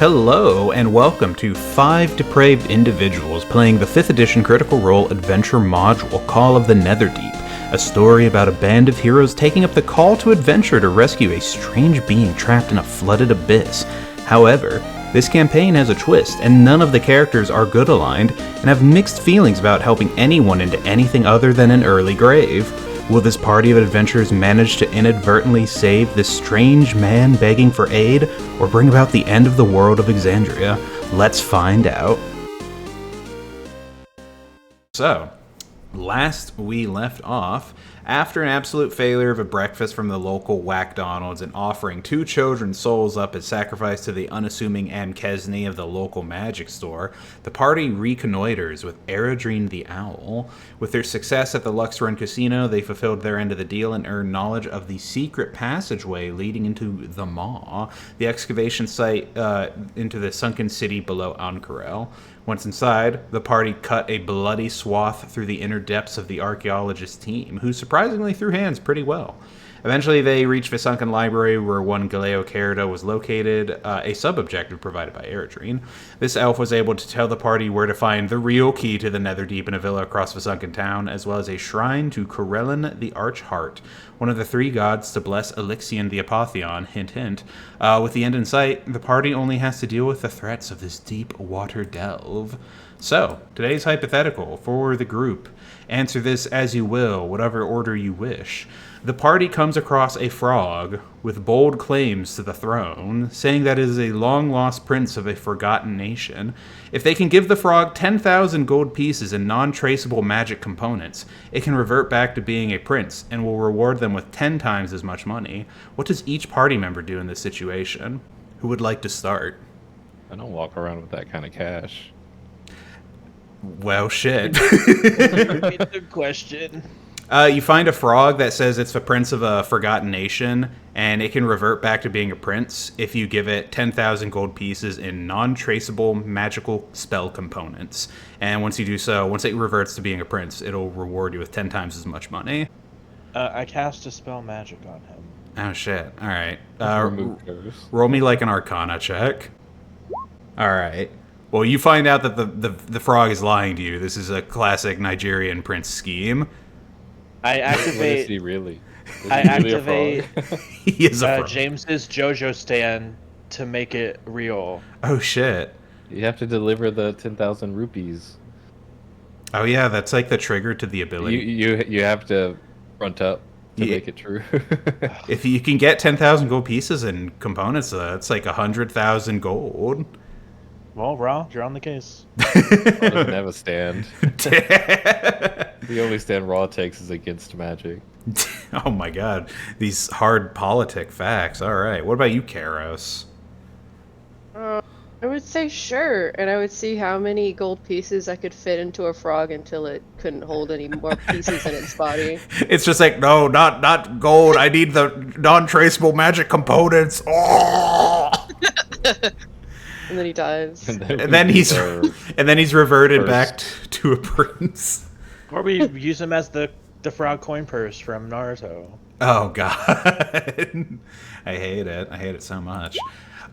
Hello, and welcome to 5 Depraved Individuals playing the 5th edition Critical Role adventure module, Call of the Netherdeep, a story about a band of heroes taking up the call to adventure to rescue a strange being trapped in a flooded abyss. However, this campaign has a twist, and none of the characters are good aligned, and have mixed feelings about helping anyone into anything other than an early grave. Will this party of adventurers manage to inadvertently save this strange man begging for aid, or bring about the end of the world of Exandria? Let's find out. So, last we left off, after an absolute failure of a breakfast from the local Whackdonald's and offering 2 children's souls up as sacrifice to the unassuming Amkesni of the local magic store, the party reconnoiters with Eridrine the Owl. With their success at the Lux Run Casino, they fulfilled their end of the deal and earned knowledge of the secret passageway leading into the Maw, the excavation site into the sunken city below Ankarel. Once inside, the party cut a bloody swath through the inner depths of the archaeologist team, who surprisingly threw hands pretty well. Eventually, they reached the sunken library where one Galeo Carida was located, a sub-objective provided by Eridrine. This elf was able to tell the party where to find the real key to the Netherdeep in a villa across the sunken town, as well as a shrine to Corellin the Archheart, one of the 3 gods to bless Elixion the Apotheon, hint hint. With the end in sight, the party only has to deal with the threats of this deep water delve. So, today's hypothetical for the group. Answer this as you will, whatever order you wish. The party comes across a frog with bold claims to the throne, saying that it is a long-lost prince of a forgotten nation. If they can give the frog 10,000 gold pieces and non-traceable magic components, it can revert back to being a prince and will reward them with 10 times as much money. What does each party member do in this situation? Who would like to start? I don't walk around with that kind of cash. Well, shit. Good question. You find a frog that says it's the prince of a forgotten nation, and it can revert back to being a prince if you give it 10,000 gold pieces in non-traceable magical spell components. And once you do so, once it reverts to being a prince, it'll reward you with 10 times as much money. I cast a spell magic on him. Oh, shit. All right. Roll me like an Arcana check. All right. Well, you find out that the frog is lying to you. This is a classic Nigerian prince scheme. I activate. Is he really? I activate. He is a frog. James's JoJo stand to make it real. Oh shit! You have to deliver the 10,000 rupees. Oh yeah, that's like the trigger to the ability. You have to front up to make it true. If you can get 10,000 gold pieces and components, that's like 100,000 gold. Well, Ra, you're on the case. Raw doesn't have a stand. The only stand Raw takes is against magic. Oh my god, these hard politic facts. All right, what about you, Karos? I would say sure, and I would see how many gold pieces I could fit into a frog until it couldn't hold any more pieces in its body. It's just like, no, not gold. I need the non-traceable magic components. Oh! And then he dies. And then he's reverted back to a prince. Or we use him as the frog coin purse from Naruto. Oh god. I hate it. I hate it so much.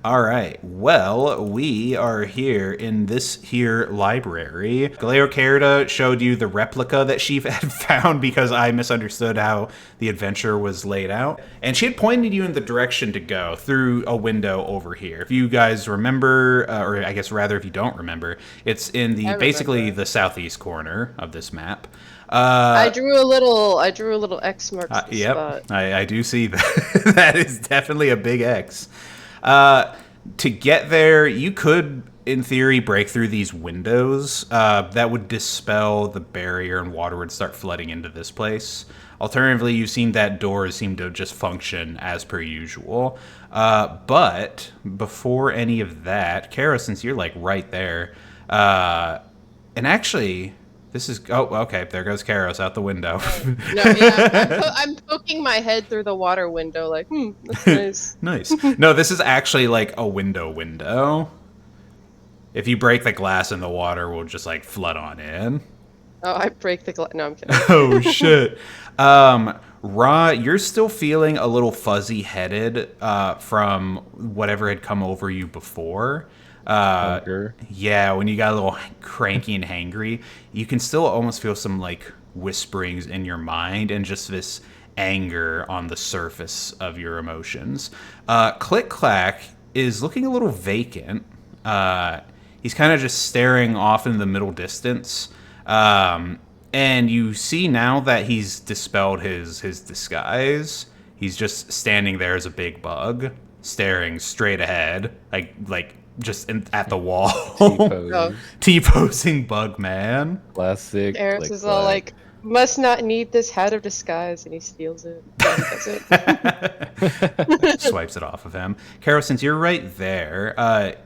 All right. Well, we are here in this here library. Galeo Carida showed you the replica that she had found because I misunderstood how the adventure was laid out. And she had pointed you in the direction to go through a window over here. If you guys remember, or I guess rather if you don't remember, it's in the basically the southeast corner of this map. I drew a little X marks the yep, spot. I do see that. That is definitely a big X. To get there, you could, in theory, break through these windows. That would dispel the barrier and water would start flooding into this place. Alternatively, you've seen that doors seem to just function as per usual. But before any of that, Kara, since you're like right there, and actually... This is... Oh, okay. There goes Karos out the window. No, yeah, I'm poking my head through the water window like, that's nice. Nice. No, this is actually like a window. If you break the glass and the water will just like flood on in. Oh, I break the glass. No, I'm kidding. Oh, shit. Ra, you're still feeling a little fuzzy-headed from whatever had come over you before. Hunger. Yeah, when you got a little cranky and hangry, you can still almost feel some like whisperings in your mind and just this anger on the surface of your emotions. Click Clack is looking a little vacant. He's kind of just staring off in the middle distance. And you see now that he's dispelled his disguise. He's just standing there as a big bug, staring straight ahead, like just at the wall. T-pose. T-posing bug man. Classic. Eris Click is all Clack. like, must not need this hat of disguise, and he steals it. No, he doesn't. Swipes it off of him. Carol, since you're right there,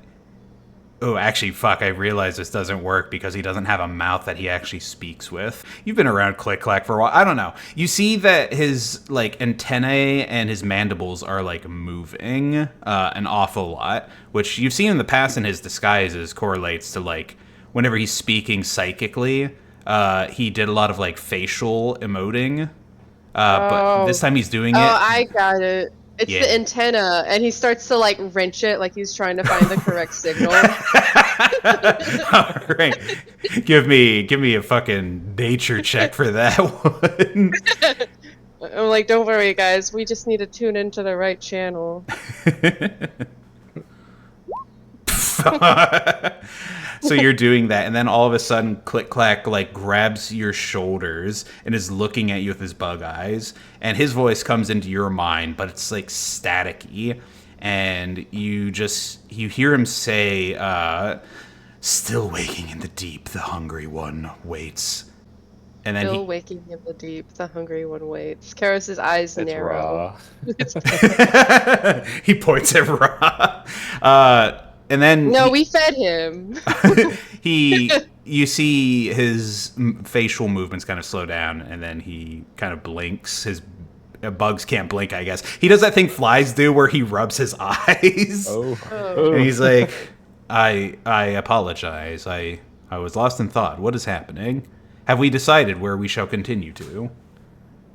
oh, actually, fuck, I realize this doesn't work because he doesn't have a mouth that he actually speaks with. You've been around Click Clack for a while. I don't know. You see that his, like, antennae and his mandibles are, like, moving an awful lot, which you've seen in the past in his disguises correlates to, like, whenever he's speaking psychically, he did a lot of, like, facial emoting. But this time he's doing Oh, it. I got it. It's Yeah. the antenna, and he starts to like wrench it, like he's trying to find the correct signal. All right, give me a fucking nature check for that one. I'm like, don't worry, guys. We just need to tune into the right channel. So you're doing that, and then all of a sudden, Click Clack like grabs your shoulders and is looking at you with his bug eyes, and his voice comes into your mind, but it's like staticky, and you hear him say, "Still waking in the deep, the hungry one waits." And then Still waking in the deep, the hungry one waits. Karos's eyes It's narrow. raw. he points at Ra. And then No, we fed him. you see his facial movements kind of slow down, and then he kind of blinks. His bugs can't blink, I guess. He does that thing flies do where he rubs his eyes. Oh. And he's like, I apologize. I was lost in thought. What is happening? Have we decided where we shall continue to?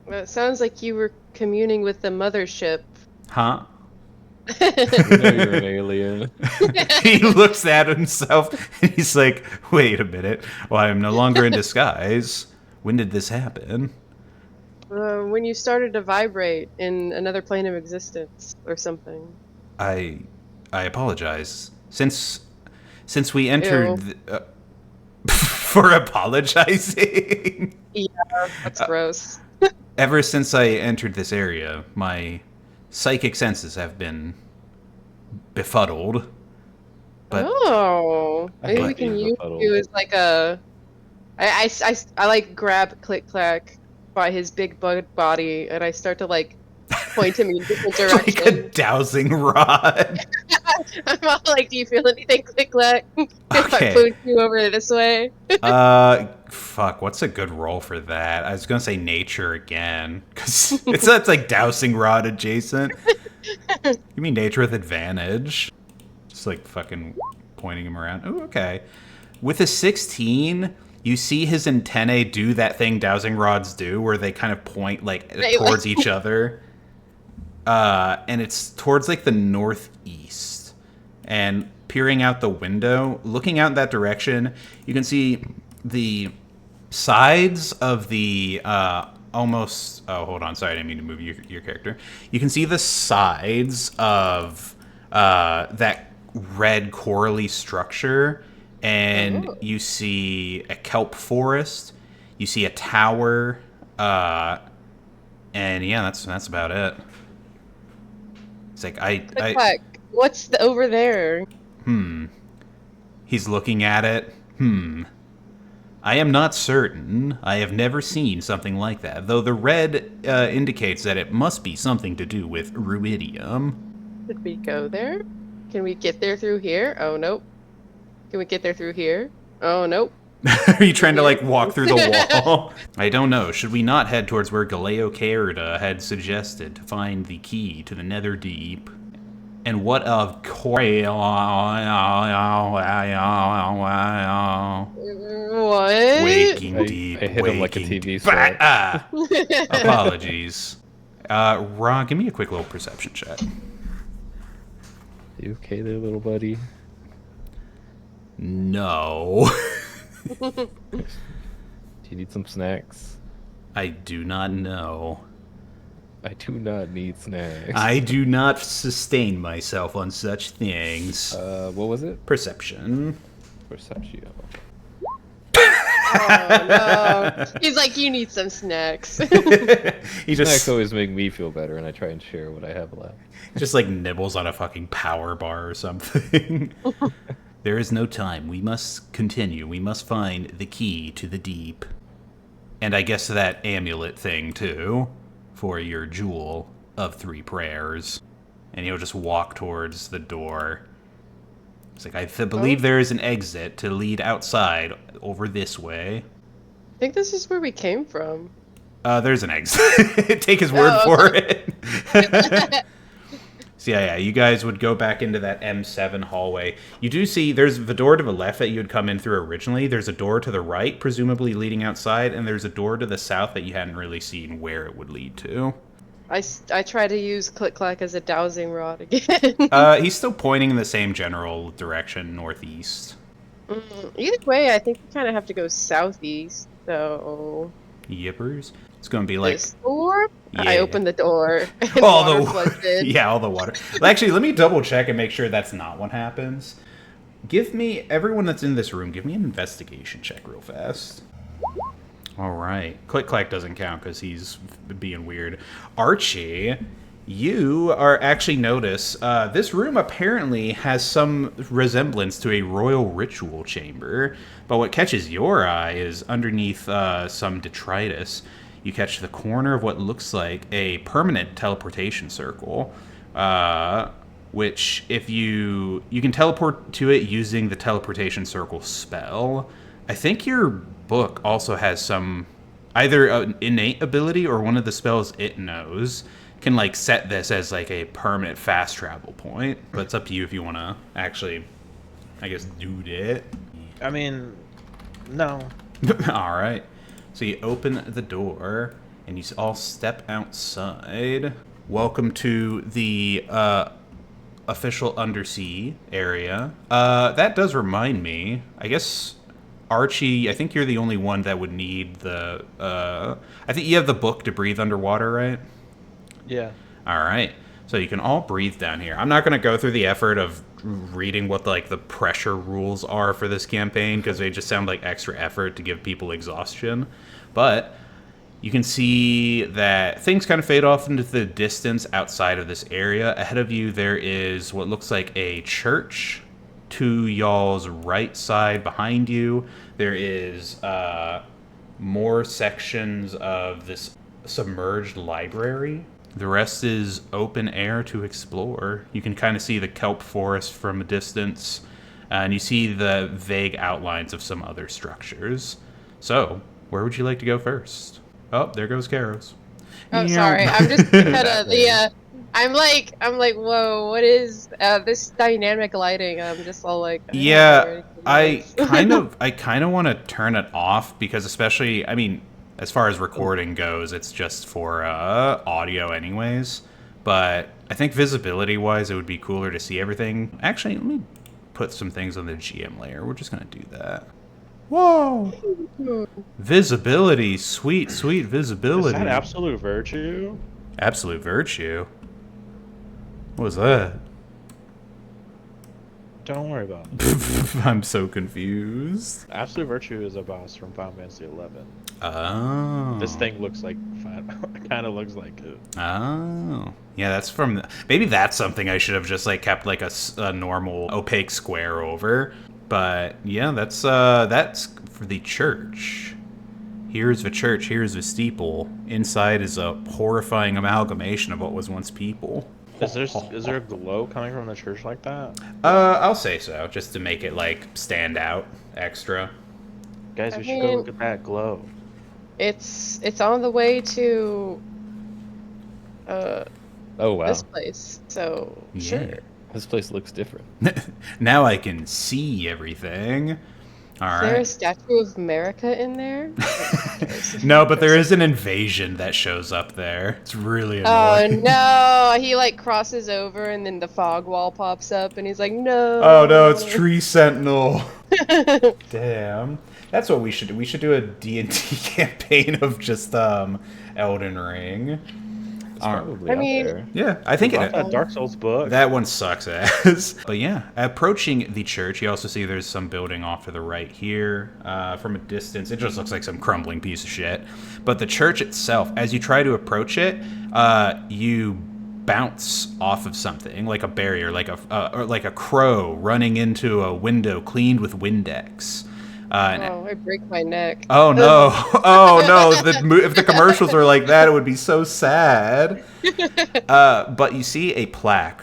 Well, it sounds like you were communing with the mothership. Huh? You know you're an alien. He looks at himself and he's like, wait a minute. Well, I'm no longer in disguise. When did this happen? When you started to vibrate in another plane of existence or something. I apologize. Since we entered for apologizing. Yeah, that's gross. Ever since I entered this area, my psychic senses have been befuddled. But Oh, I maybe hate we can being use befuddled. you as like a. I like grab Click Clack by his big bug body, and I start to like point him in different like a directions. dowsing rod. I'm all like, "Do you feel anything, Click Clack? If Okay. I point you over this way?" Fuck, what's a good roll for that? I was gonna say nature again, because that's like dowsing rod adjacent. Give me nature with advantage. Just like fucking pointing him around. Oh, okay. With a 16, you see his antennae do that thing dowsing rods do, where they kind of point like towards each other. And it's towards like the northeast. And peering out the window, looking out in that direction, you can see the sides of the almost. Oh, hold on. Sorry, I didn't mean to move your character. You can see the sides of that red corally structure, and you see a kelp forest. You see a tower, and yeah, that's about it. It's like Click Clack, what's over there? He's looking at it. I am not certain. I have never seen something like that, though the red indicates that it must be something to do with ruidium. Did we go there? Can we get there through here? Oh nope. Can we get there through here? Oh nope. Are you trying to like walk through the wall? I don't know. Should we not head towards where Galeo Carida had suggested to find the key to the Netherdeep? And what of What? Waking Deep. I hit him like a waking TV set. Apologies. Ron, give me a quick little perception check. You okay there, little buddy? No. Do you need some snacks? I do not know. I do not need snacks. I do not sustain myself on such things. What was it? Perception. Perception. Oh no. He's like, you need some snacks. He Snacks just always make me feel better, and I try and share what I have left. just like nibbles on a fucking power bar or something. There is no time. We must continue. We must find the key to the deep. And I guess that amulet thing too, for your jewel of 3 prayers. And he'll just walk towards the door. It's like, I believe there is an exit to lead outside over this way. I think this is where we came from. There's an exit. Take his word for it. So yeah, you guys would go back into that M7 hallway. You do see there's the door to the left that you had come in through originally. There's a door to the right, presumably leading outside, and there's a door to the south that you hadn't really seen where it would lead to. I try to use Click Clack as a dowsing rod again. He's still pointing in the same general direction, northeast. Either way, I think we kind of have to go southeast, so... Yippers. It's going to be like... This door? Yeah. I opened the door, and all water the floods in. yeah, all the water. Well, actually, let me double check and make sure that's not what happens. Give me everyone that's in this room. Give me an investigation check real fast. All right, Click Clack doesn't count because he's being weird. Archie, you are actually notice this room apparently has some resemblance to a royal ritual chamber, but what catches your eye is underneath some detritus. You catch the corner of what looks like a permanent teleportation circle, which if you can teleport to it using the teleportation circle spell. I think your book also has some either an innate ability or one of the spells it knows can like set this as like a permanent fast travel point. But it's up to you if you want to actually, I guess, do it. I mean, no. All right. So you open the door, and you all step outside. Welcome to the official undersea area. That does remind me, I guess, Archie, I think you're the only one that would need the... I think you have the book to breathe underwater, right? Yeah. All right. So you can all breathe down here. I'm not going to go through the effort of reading what the pressure rules are for this campaign because they just sound like extra effort to give people exhaustion. But you can see that things kind of fade off into the distance outside of this area. Ahead of you, there is what looks like a church. To y'all's right side behind you, there is more sections of this submerged library. The rest is open air to explore. You can kind of see the kelp forest from a distance, and you see the vague outlines of some other structures. So, where would you like to go first? Oh, there goes Karos. Oh, sorry. I'm just kind of the. I'm like, whoa, what is this dynamic lighting? I'm just all like. Yeah, I kind of want to turn it off because, especially, I mean, as far as recording goes, it's just for audio, anyways. But I think visibility-wise, it would be cooler to see everything. Actually, let me put some things on the GM layer. We're just gonna do that. Whoa! Visibility, sweet visibility. Is that absolute virtue? Absolute virtue. What was that? Don't worry about it. I'm so confused. Absolute virtue is a boss from Final Fantasy 11. Oh. This thing looks like, kind of looks like it. Oh. Yeah, that's from... Maybe that's something I should have just kept a normal opaque square over. But yeah, that's for the church. Here's the church, here's the steeple. Inside is a horrifying amalgamation of what was once people. Is there a glow coming from the church like that? I'll say so, just to make it stand out extra. Guys, we should go look at that glow. It's on the way to Oh wow. this place. So Yeah. sure. This place looks different. Now I can see everything. All Is there a right. statue of America in there? No, but there is an invasion that shows up there. It's really Oh annoying. no! He like crosses over and then the fog wall pops up and he's like, Oh no, it's no. Tree Sentinel. Damn. That's what we should do. We should do a D&D campaign of just Elden Ring. It's probably I out mean- there. Yeah, I think Bought it. that Dark Souls book. That one sucks ass. But yeah, approaching the church, you also see there's some building off to the right here. From a distance, it just looks like some crumbling piece of shit. But the church itself, as you try to approach it, you bounce off of something like a barrier, or like a crow running into a window cleaned with Windex. Oh, I break my neck. Oh no! Oh no! If the commercials were like that, it would be so sad. But you see a plaque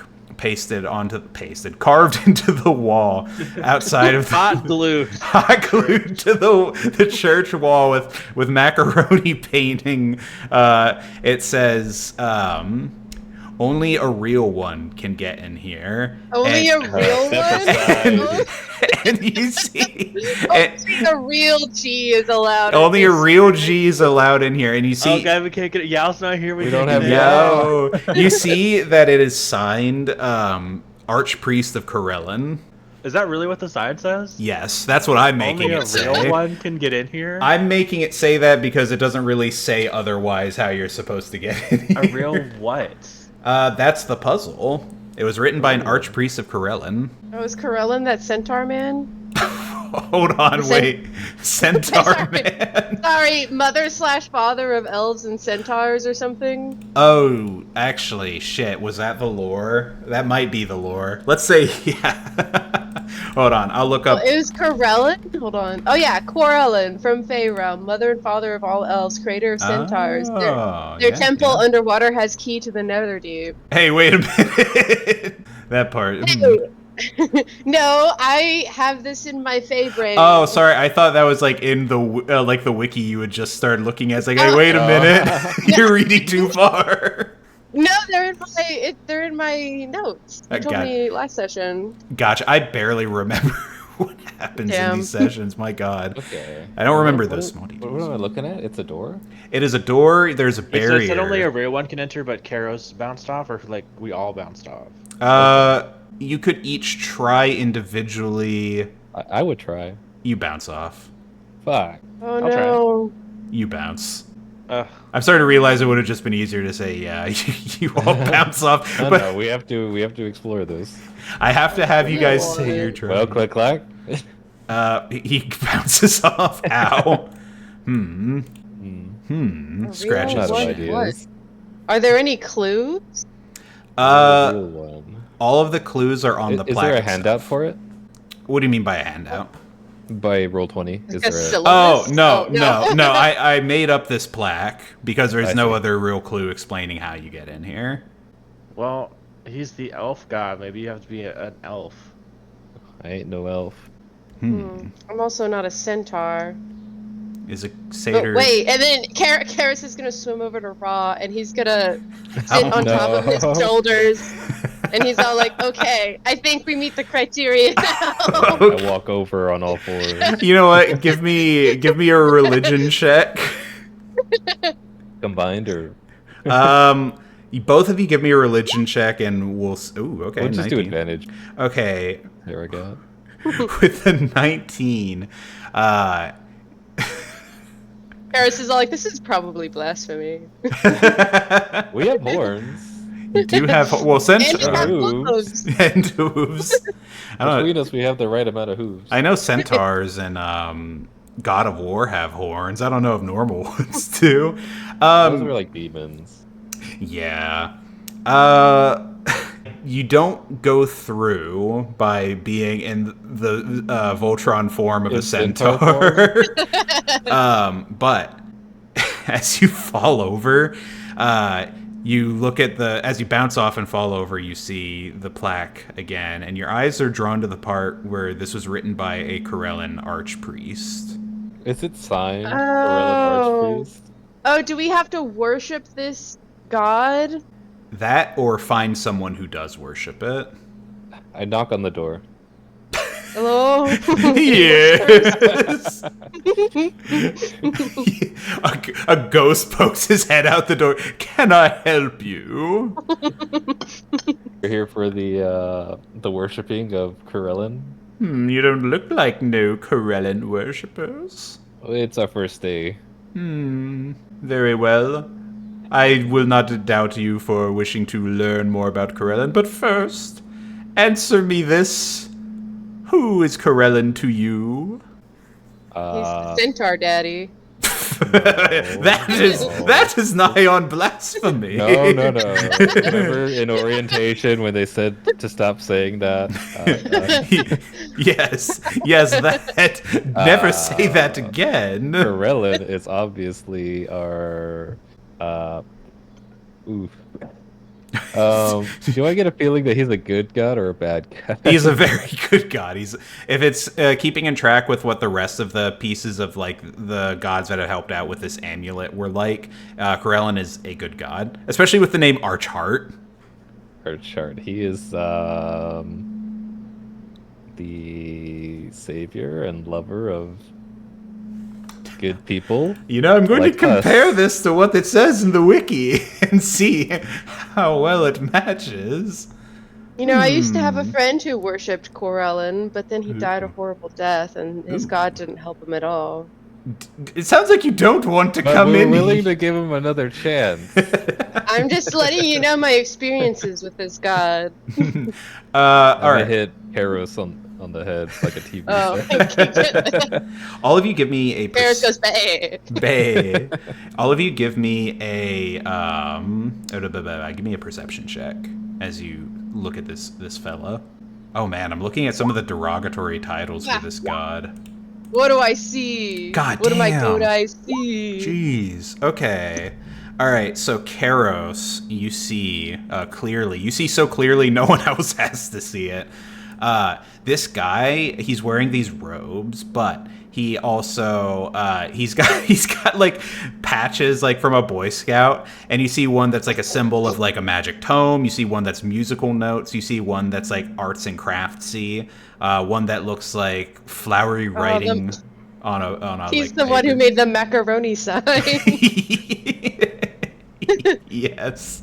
carved into the wall outside of Hot glue. hot glued to the church wall with macaroni painting. It says, "Only a real one can get in here." Only a real one? And you see, Only a real G is allowed. in only a this real church. G is allowed in here, and you see. Oh, God, we can't get it. Yao's not here. We don't have Yo, you see that it is signed Archpriest of Corellin. Is that really what the sign says? Yes, that's what I'm making Only a it say. real one can get in here? I'm making it say that because it doesn't really say otherwise how you're supposed to get in here. A real what? That's the puzzle. It was written by an Archpriest of Corellin. Oh, is Corellin that centaur man? Hold on, wait. Centaur Sorry. Man. Sorry, mother/father of elves and centaurs or something? Oh, actually, shit. Was that the lore? That might be the lore. Let's say, yeah. Hold on, I'll look up. Well, it was Corellin? Hold on. Oh yeah, Corellin from Feyrealm, mother and father of all elves, creator of centaurs. Oh, Their yeah, temple yeah. underwater has key to the Netherdeep. Hey, wait a minute. That part. No, I have this in my favorite. Oh, sorry. I thought that was like in the like the wiki you would just start looking at. It's like, hey, wait a minute. You're reading too far. No, they're in my notes. You told God. me last session. Gotcha. I barely remember what happens in Damn. these sessions. My God. Okay. I don't remember What- those small What am details. I looking at? It's a door? It is a door. There's a It barrier. says that only a real one can enter, but Karos bounced off, or like we all bounced off. You could each try individually. I would try. You bounce off. Fuck. Oh I'll try. no. You bounce. Ugh. I'm starting to realize it would have just been easier to say, yeah, you all bounce off. No, But no, we have to explore this. I have to have you guys Come say your on. turn. Well, click clack. He bounces off. Ow. A Scratches. real Out of one? ideas. Are there any clues? Real one. All of the clues are on the Is plaque. there a itself. handout for it? What do you mean by a handout? By Roll20? Is Like there a a... syllabus? Oh, no, Oh, no, no. I made up this plaque because there's I no see. other real clue explaining how you get in here. Well, he's the elf god. Maybe you have to be an elf. I ain't no elf. I'm also not a centaur. Is a But satyr... wait, and then Karis is gonna swim over to Ra, and he's gonna sit Oh, on top of his no. shoulders, and he's all like, "Okay, I think we meet the criteria now." I walk over on all fours. You know what? Give me a religion check. Combined or... Both of you give me a religion check, and we'll. Ooh, okay. We'll just do 19. advantage. Okay, There we go. with the 19, Karis is all like, "This is probably blasphemy." We have horns. you do have well, And you centaur have hooves. hooves. and hooves. I don't know. Between us, we have the right amount of hooves. I know centaurs and God of War have horns. I don't know if normal ones do. Those are like demons. Yeah. You don't go through by being in the Voltron form of a In centaur centaur. But as you fall over, you look at as you bounce off and fall over, you see the plaque again, and your eyes are drawn to the part where this was written by a Corellin archpriest. Is it signed Oh. Corellin Archpriest? Oh, do we have to worship this god? That or find someone who does worship it. I knock on the door. Hello? Yes. a ghost pokes his head out the door. Can I help you? We're here for the worshipping of Corellin. You don't look like no Corellan worshippers. It's our first day. Very well. I will not doubt you for wishing to learn more about Corellan, but first, answer me this. Who is Corellan to you? He's the centaur daddy. That is nigh on blasphemy. No. Remember in orientation when they said to stop saying that? Yes, that. Never say that again. Corellin is obviously our. Oof. Do I get a feeling that he's a good god or a bad god? He's a very good god. If it's keeping in track with what the rest of the pieces of like the gods that have helped out with this amulet were like, Corellin is a good god, especially with the name Archheart. Archheart. He is the savior and lover of good people. You know, I'm going like to compare us. this to what it says in the wiki and see how well it matches. You know, I used to have a friend who worshipped Corellin, but then he died a horrible death, and his god didn't help him at all. It sounds like you don't want to But come we're in. willing to give him another chance. I'm just letting you know my experiences with this god. All I right. hit Karos on the head like a TV Oh, set. All of you give me a Paris goes bae. Bae. All of you give me a give me a perception check as you look at this fella. Oh man, I'm looking at some of the derogatory titles for this god. What do I see? God what damn. do I see? Jeez. Okay. All right. So Karos, you see clearly. You see so clearly, no one else has to see it. This guy, he's wearing these robes, but he also he's got like patches like from a Boy Scout, and you see one that's like a symbol of like a magic tome. You see one that's musical notes. You see one that's like arts and craftsy. One that looks like flowery writing on a. He's like, the one who paper. made the macaroni sign. Yes.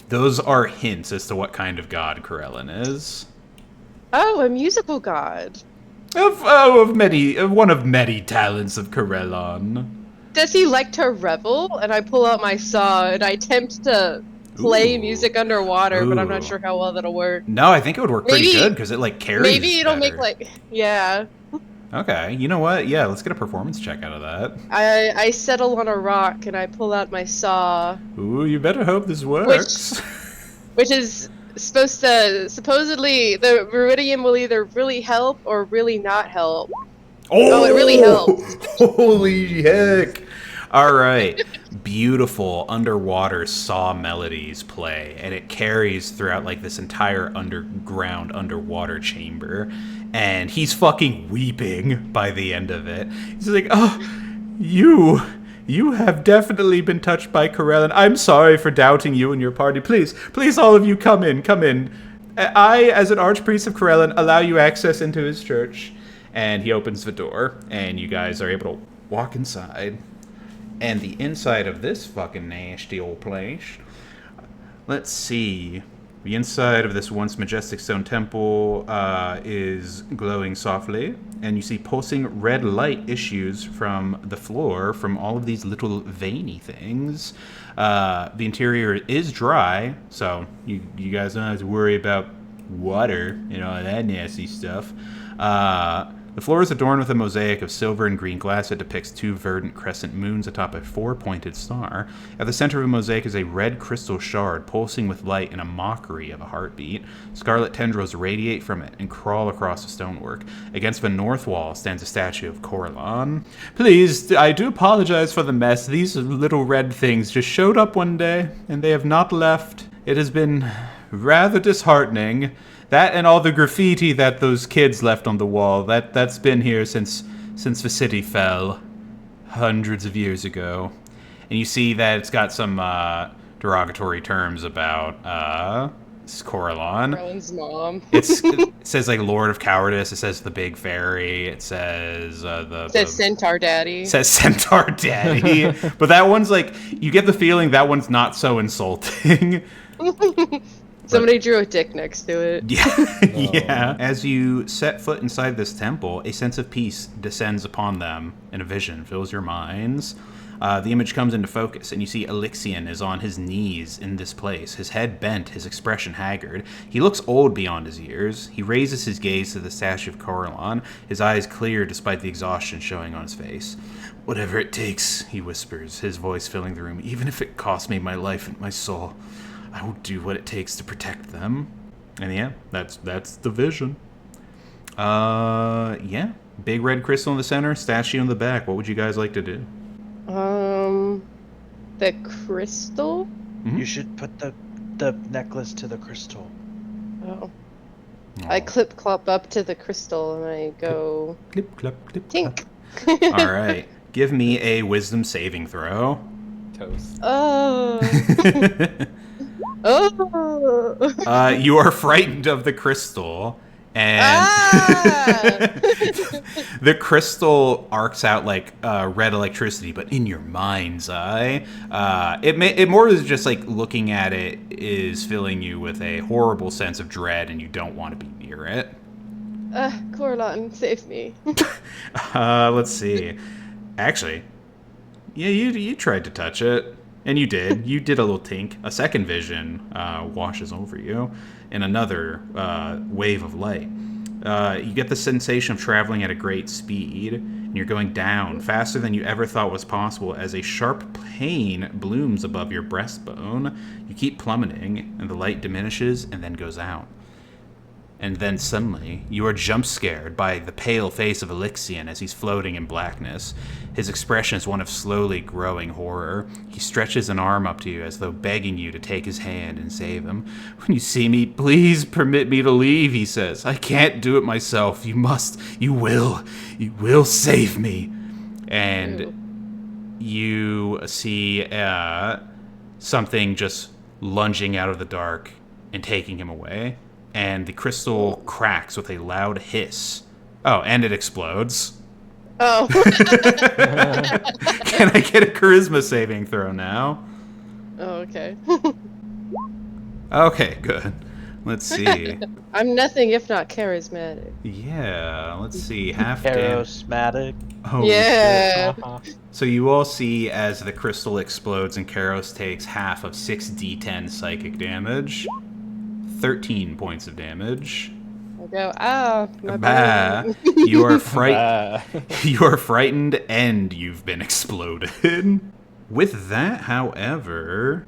Those are hints as to what kind of god Corellin is. Oh, a musical god. Of one of many talents of Corellon. Does he like to revel? And I pull out my saw and I attempt to play Ooh. music underwater, but I'm not Ooh. sure how well that'll work. No, I think it would work pretty Maybe- good because it like carries. Maybe it'll better. make like, yeah. Okay, you know what? Yeah, let's get a performance check out of that. I settle on a rock and I pull out my saw, Ooh, you better hope this works. which is supposedly the Viridian will either really help or really not help. Oh, it really helps. Holy heck! All right, beautiful underwater saw melodies play, and it carries throughout like this entire underwater chamber, and he's fucking weeping by the end of it. He's like, "Oh, you have definitely been touched by Corellin. I'm sorry for doubting you and your party. Please, all of you, come in. I, as an archpriest of Corellin, allow you access into his church." And he opens the door, and you guys are able to walk inside. And the inside of this fucking nasty old place. Let's see. The inside of this once majestic stone temple is glowing softly, and you see pulsing red light issues from the floor from all of these little veiny things. The interior is dry, so you guys don't have to worry about water and all that nasty stuff. The floor is adorned with a mosaic of silver and green glass that depicts two verdant crescent moons atop a four-pointed star. At the center of the mosaic is a red crystal shard pulsing with light in a mockery of a heartbeat. Scarlet tendrils radiate from it and crawl across the stonework. Against the north wall stands a statue of Corellon. Please, I do apologize for the mess. These little red things just showed up one day, and they have not left. It has been rather disheartening. That and all the graffiti that those kids left on the wall, that's been here since the city fell hundreds of years ago. And you see that it's got some derogatory terms about It's Coralon. Rowan's mom. It says like Lord of Cowardice. It says the Big Fairy. It says It says Centaur Daddy. It says Centaur Daddy. But that one's like, you get the feeling that one's not so insulting. Somebody drew a dick next to it. Yeah, yeah. As you set foot inside this temple, a sense of peace descends upon them, and a vision fills your minds. The image comes into focus, and you see Elixion is on his knees in this place, his head bent, his expression haggard. He looks old beyond his years. He raises his gaze to the statue of Coralon, his eyes clear despite the exhaustion showing on his face. "Whatever it takes," he whispers, his voice filling the room, "even if it costs me my life and my soul. I will do what it takes to protect them." And yeah, that's the vision. Yeah. Big red crystal in the center, statue in the back. What would you guys like to do? The crystal? You should put the necklace to the crystal. Oh. I clip-clop up to the crystal and I go... Clip, clap, clip, Tink! clap. All right. Give me a wisdom saving throw. Toast. Oh. Oh. You are frightened of the crystal, and the crystal arcs out like red electricity, but in your mind's eye, it more is just like looking at it is filling you with a horrible sense of dread, and you don't want to be near it. Coralon, save me. Let's see. Actually, yeah, you tried to touch it. And you did. You did a little tink. A second vision washes over you, and another wave of light. You get the sensation of traveling at a great speed, and you're going down faster than you ever thought was possible as a sharp pain blooms above your breastbone. You keep plummeting, and the light diminishes and then goes out. And then suddenly, you are jump-scared by the pale face of Elixion as he's floating in blackness. His expression is one of slowly growing horror. He stretches an arm up to you as though begging you to take his hand and save him. "When you see me, please permit me to leave," he says. "I can't do it myself. You must. You will save me." And you see something just lunging out of the dark and taking him away. And the crystal cracks with a loud hiss. Oh, and it explodes. Oh. Can I get a charisma saving throw now? Oh, okay. Okay, good. Let's see. I'm nothing if not charismatic. Yeah, let's see. Half damage. Charismatic. Oh, Yeah. shit. So you all see as the crystal explodes and Karos takes half of 6d10 psychic damage. 13 points of damage. I go, my Bah. bad. You are You are frightened and you've been exploded. With that, however...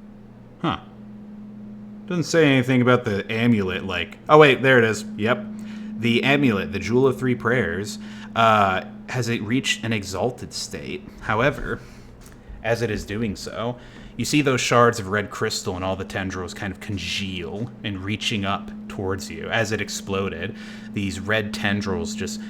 Doesn't say anything about the amulet, like... Oh, wait, there it is. Yep. The amulet, the Jewel of Three Prayers, has it reached an exalted state. However, as it is doing so... You see those shards of red crystal and all the tendrils kind of congeal and reaching up towards you. As it exploded, these red tendrils just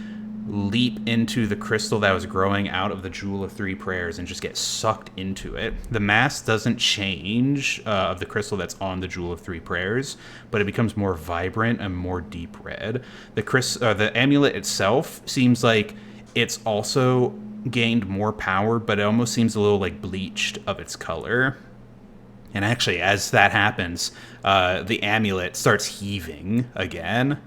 leap into the crystal that was growing out of the Jewel of Three Prayers and just get sucked into it. The mass doesn't change of the crystal that's on the Jewel of Three Prayers, but it becomes more vibrant and more deep red. The amulet itself seems like it's also gained more power, but it almost seems a little like bleached of its color. And actually, as that happens, the amulet starts heaving again.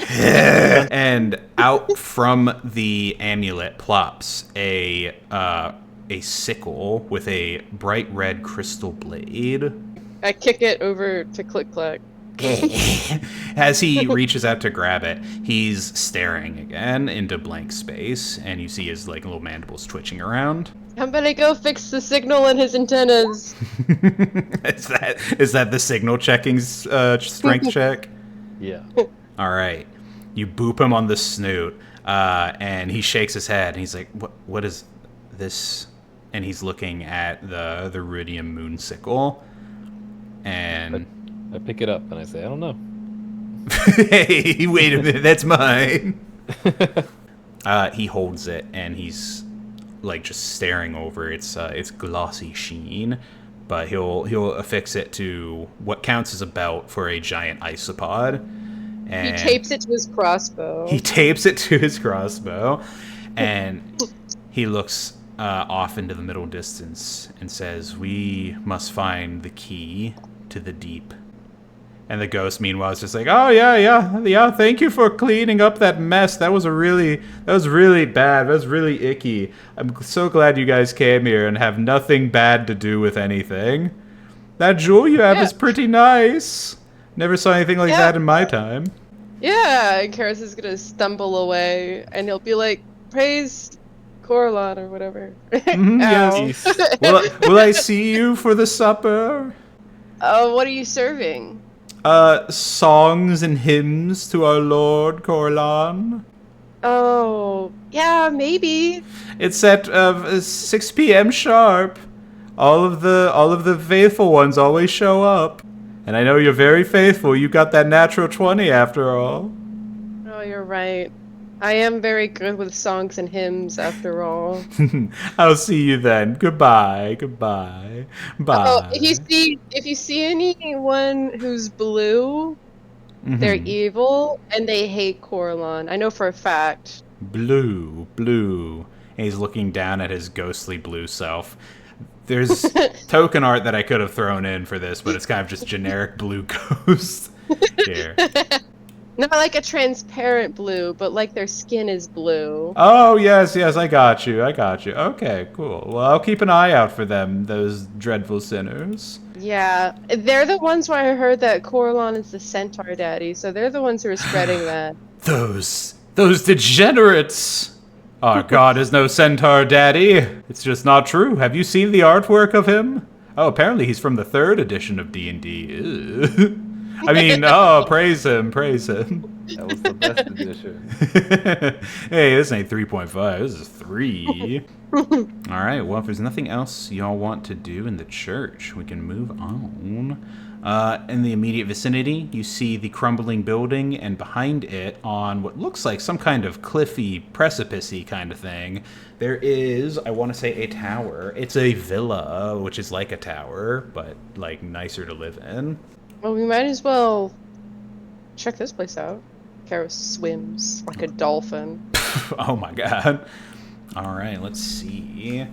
And out from the amulet plops a sickle with a bright red crystal blade. I kick it over to Click Clack. As he reaches out to grab it, he's staring again into blank space, and you see his like little mandibles twitching around. Somebody go fix the signal in his antennas. Is that the signal checking strength check? Yeah. All right. You boop him on the snoot, and he shakes his head, and he's like, "What is this?" And he's looking at the ruidium moon sickle, and I pick it up and I say, "I don't know." Hey, wait a minute, that's mine. He holds it, and he's like just staring over its glossy sheen. but he'll affix it to what counts as a belt for a giant isopod. And He tapes it to his crossbow. He tapes it to his crossbow, and he looks off into the middle distance and says, "We must find the key to the deep." And the ghost, meanwhile, is just like, "Oh yeah. Thank you for cleaning up that mess. That was really bad. That was really icky. I'm so glad you guys came here and have nothing bad to do with anything. That jewel you have is pretty nice. Never saw anything like that in my time." Yeah, and Karis is gonna stumble away, and he'll be like, "Praise Coralon," or whatever. Yes. Will I see you for the supper? What are you serving? Songs and hymns to our Lord Coralon. Oh, yeah, maybe. It's at 6 p.m. sharp. All of the faithful ones always show up. And I know you're very faithful. You got that natural 20 after all. Oh, you're right. I am very good with songs and hymns, after all. I'll see you then. Goodbye. Bye. Oh, if you see anyone who's blue, they're evil and they hate Coralon. I know for a fact. Blue. And he's looking down at his ghostly blue self. There's token art that I could have thrown in for this, but it's kind of just generic blue ghost. Here. Not like a transparent blue, but like their skin is blue. Oh, yes, I got you. Okay, cool. Well, I'll keep an eye out for them, those dreadful sinners. Yeah, they're the ones where I heard that Coralon is the centaur daddy, so they're the ones who are spreading that. Those degenerates! Our god is no centaur daddy. It's just not true. Have you seen the artwork of him? Oh, apparently he's from the 3rd edition of D&D. I mean, praise him. That was the best edition. Hey, this ain't 3.5. This is 3. Alright, well, if there's nothing else y'all want to do in the church, we can move on. In the immediate vicinity, you see the crumbling building, and behind it, on what looks like some kind of cliffy, precipice-y kind of thing, there is, I want to say, a tower. It's a villa, which is like a tower, but, like, nicer to live in. Well, we might as well check this place out. Karis swims like a dolphin. Oh my god. Alright, let's see.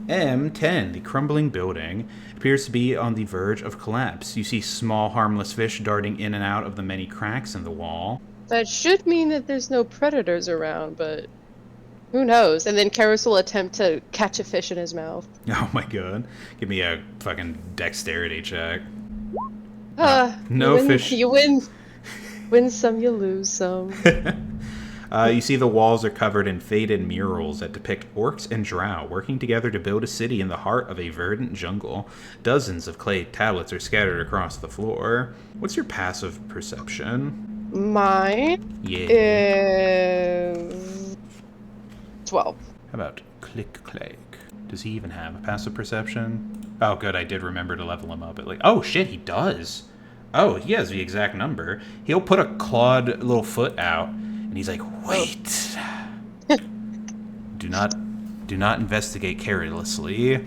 M10, the crumbling building, appears to be on the verge of collapse. You see small, harmless fish darting in and out of the many cracks in the wall. That should mean that there's no predators around, but who knows? And then Karis will attempt to catch a fish in his mouth. Oh my god. Give me a fucking dexterity check. No fish. You win some, you lose some. You see the walls are covered in faded murals that depict orcs and drow working together to build a city in the heart of a verdant jungle. Dozens of clay tablets are scattered across the floor. What's your passive perception? Mine is 12. How about click? Does he even have a passive perception? Oh, good, I did remember to level him up. Oh, shit, he does. Oh, he has the exact number. He'll put a clawed little foot out, and he's like, wait. Do not investigate carelessly.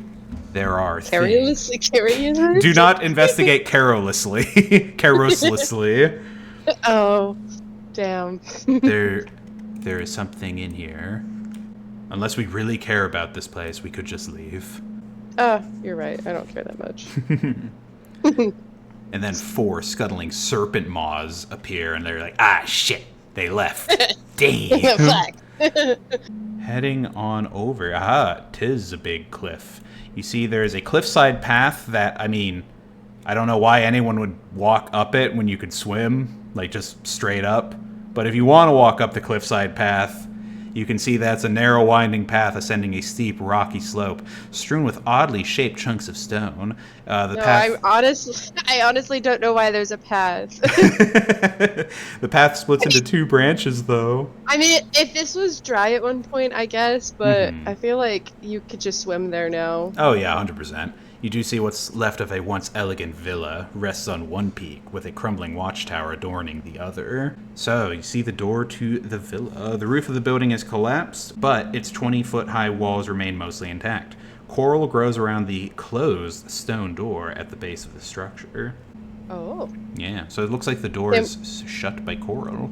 There are things. Carelessly? Do not investigate carelessly. Carelessly. Oh, damn. There is something in here. Unless we really care about this place, we could just leave. You're right. I don't care that much. And then 4 scuttling serpent maws appear, and they're like, ah, shit, they left. Damn. Fuck. Heading on over. Aha, 'tis a big cliff. You see there's a cliffside path that, I mean, I don't know why anyone would walk up it when you could swim, like just straight up. But if you want to walk up the cliffside path, you can see that's a narrow winding path ascending a steep rocky slope, strewn with oddly shaped chunks of stone. I honestly don't know why there's a path. The path splits into 2 branches, though. I mean, if this was dry at one point, I guess, but I feel like you could just swim there now. Oh yeah, 100%. You do see what's left of a once elegant villa rests on one peak, with a crumbling watchtower adorning the other. So, you see the door to the villa. The roof of the building is collapsed, but its 20-foot-high walls remain mostly intact. Coral grows around the closed stone door at the base of the structure. Oh. Yeah, so it looks like the door is shut by coral.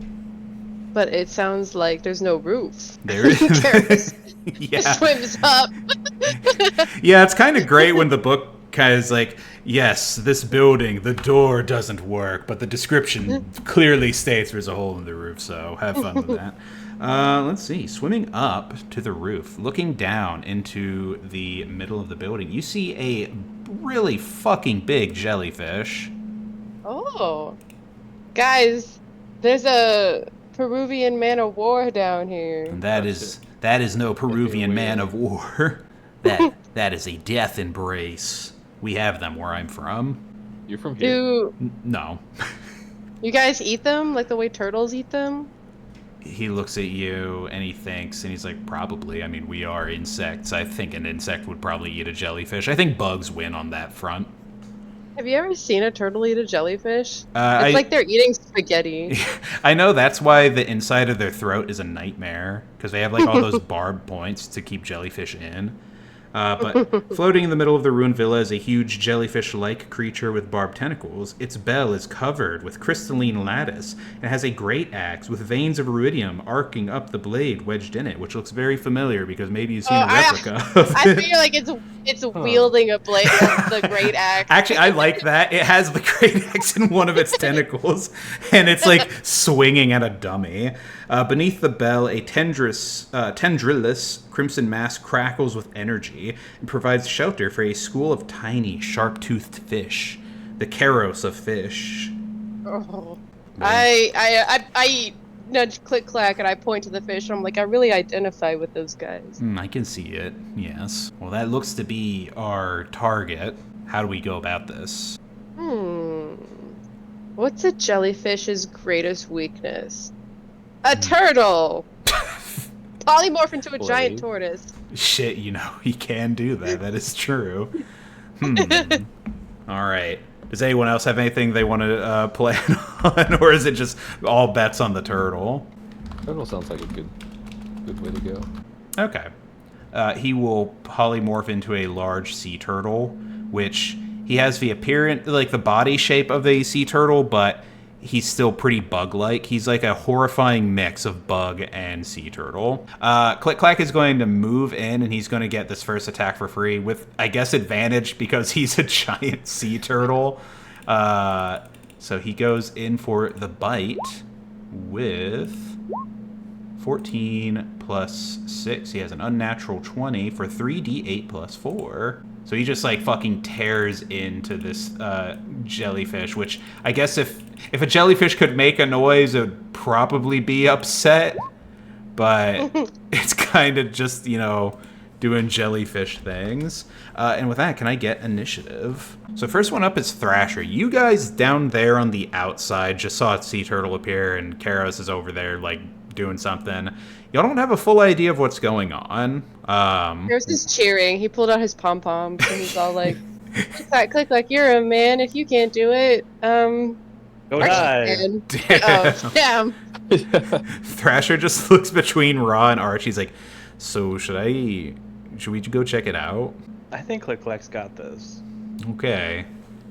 But it sounds like there's no roof. There is. Karis Yeah. swims up. Yeah, it's kind of great when the book kind of is like, yes, this building, the door doesn't work, but the description clearly states there's a hole in the roof, so have fun with that. Let's see. Swimming up to the roof, looking down into the middle of the building, you see a really fucking big jellyfish. Oh. Guys, there's a Peruvian man of war down here. And that is no Peruvian man of war. That is a death embrace. We have them where I'm from. You're from here? Do No. you guys eat them like the way turtles eat them? He looks at you and he thinks, and he's like, probably. I mean, we are insects. I think an insect would probably eat a jellyfish. I think bugs win on that front. Have you ever seen a turtle eat a jellyfish? It's like they're eating spaghetti. I know that's why the inside of their throat is a nightmare, because they have like all those barbed points to keep jellyfish in. But floating in the middle of the ruined villa is a huge jellyfish-like creature with barbed tentacles. Its bell is covered with crystalline lattice and has a great axe with veins of iridium arcing up the blade wedged in it, which looks very familiar because maybe you've seen a replica of it. I feel like it's wielding a blade of the great axe. Actually, I like that. It has the great axe in one of its tentacles, and it's like swinging at a dummy. Beneath the bell, a tendrillous crimson mass crackles with energy and provides shelter for a school of tiny, sharp-toothed fish. The Karos of fish. Oh. I nudge click clack and I point to the fish. I'm like, I really identify with those guys. I can see it, yes. Well, that looks to be our target. How do we go about this? What's a jellyfish's greatest weakness? A turtle! Polymorph into a giant tortoise. Shit, you know, he can do that. That is true. All right. Does anyone else have anything they want to plan on, or is it just all bets on the turtle? Turtle sounds like a good way to go. Okay. He will polymorph into a large sea turtle, which he has the appearance, like the body shape of a sea turtle, but he's still pretty bug-like. He's like a horrifying mix of bug and sea turtle. Click Clack is going to move in, and he's going to get this first attack for free with, I guess, advantage because he's a giant sea turtle. So he goes in for the bite with 14 plus 6. He has an unnatural 20 for 3d8 plus 4. So he just like fucking tears into this jellyfish, which I guess if a jellyfish could make a noise, it would probably be upset. But it's kind of just, you know, doing jellyfish things. And with that, can I get initiative? So first one up is Thrasher. You guys down there on the outside just saw a sea turtle appear, and Karos is over there like doing something. Y'all don't have a full idea of what's going on. There's this cheering. He pulled out his pom-poms and he's all like, click like you're a man. If you can't do it, Go die. Oh, damn. Thrasher just looks between Ra and Archie. He's like, so should we go check it out? I think Click Clack's got this. Okay.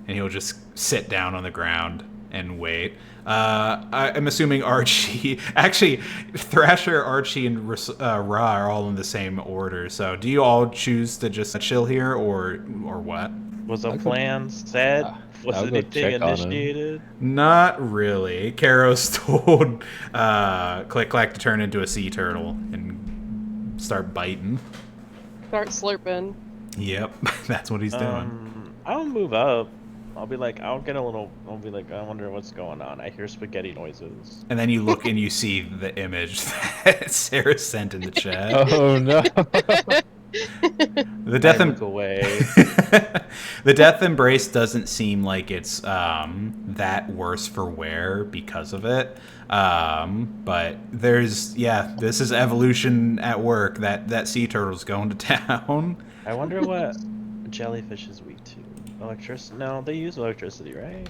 And he'll just sit down on the ground and wait. I'm assuming Archie... Actually, Thrasher, Archie, and Ra are all in the same order. So do you all choose to just chill here, or what? Was a plan set? Was I'll go anything check on him. initiated? Not really. Karos told Click Clack to turn into a sea turtle and start biting. Start slurping. Yep, that's what he's doing. I'll move up. I'll be like, I'll be like, I wonder what's going on. I hear spaghetti noises. And then you look and you see the image that Sarah sent in the chat. Oh no! The death I look away. The death embrace doesn't seem like it's that worse for wear because of it. But this is evolution at work. That sea turtle's going to town. I wonder what jellyfish is weak to. Electricity? No, they use electricity, right?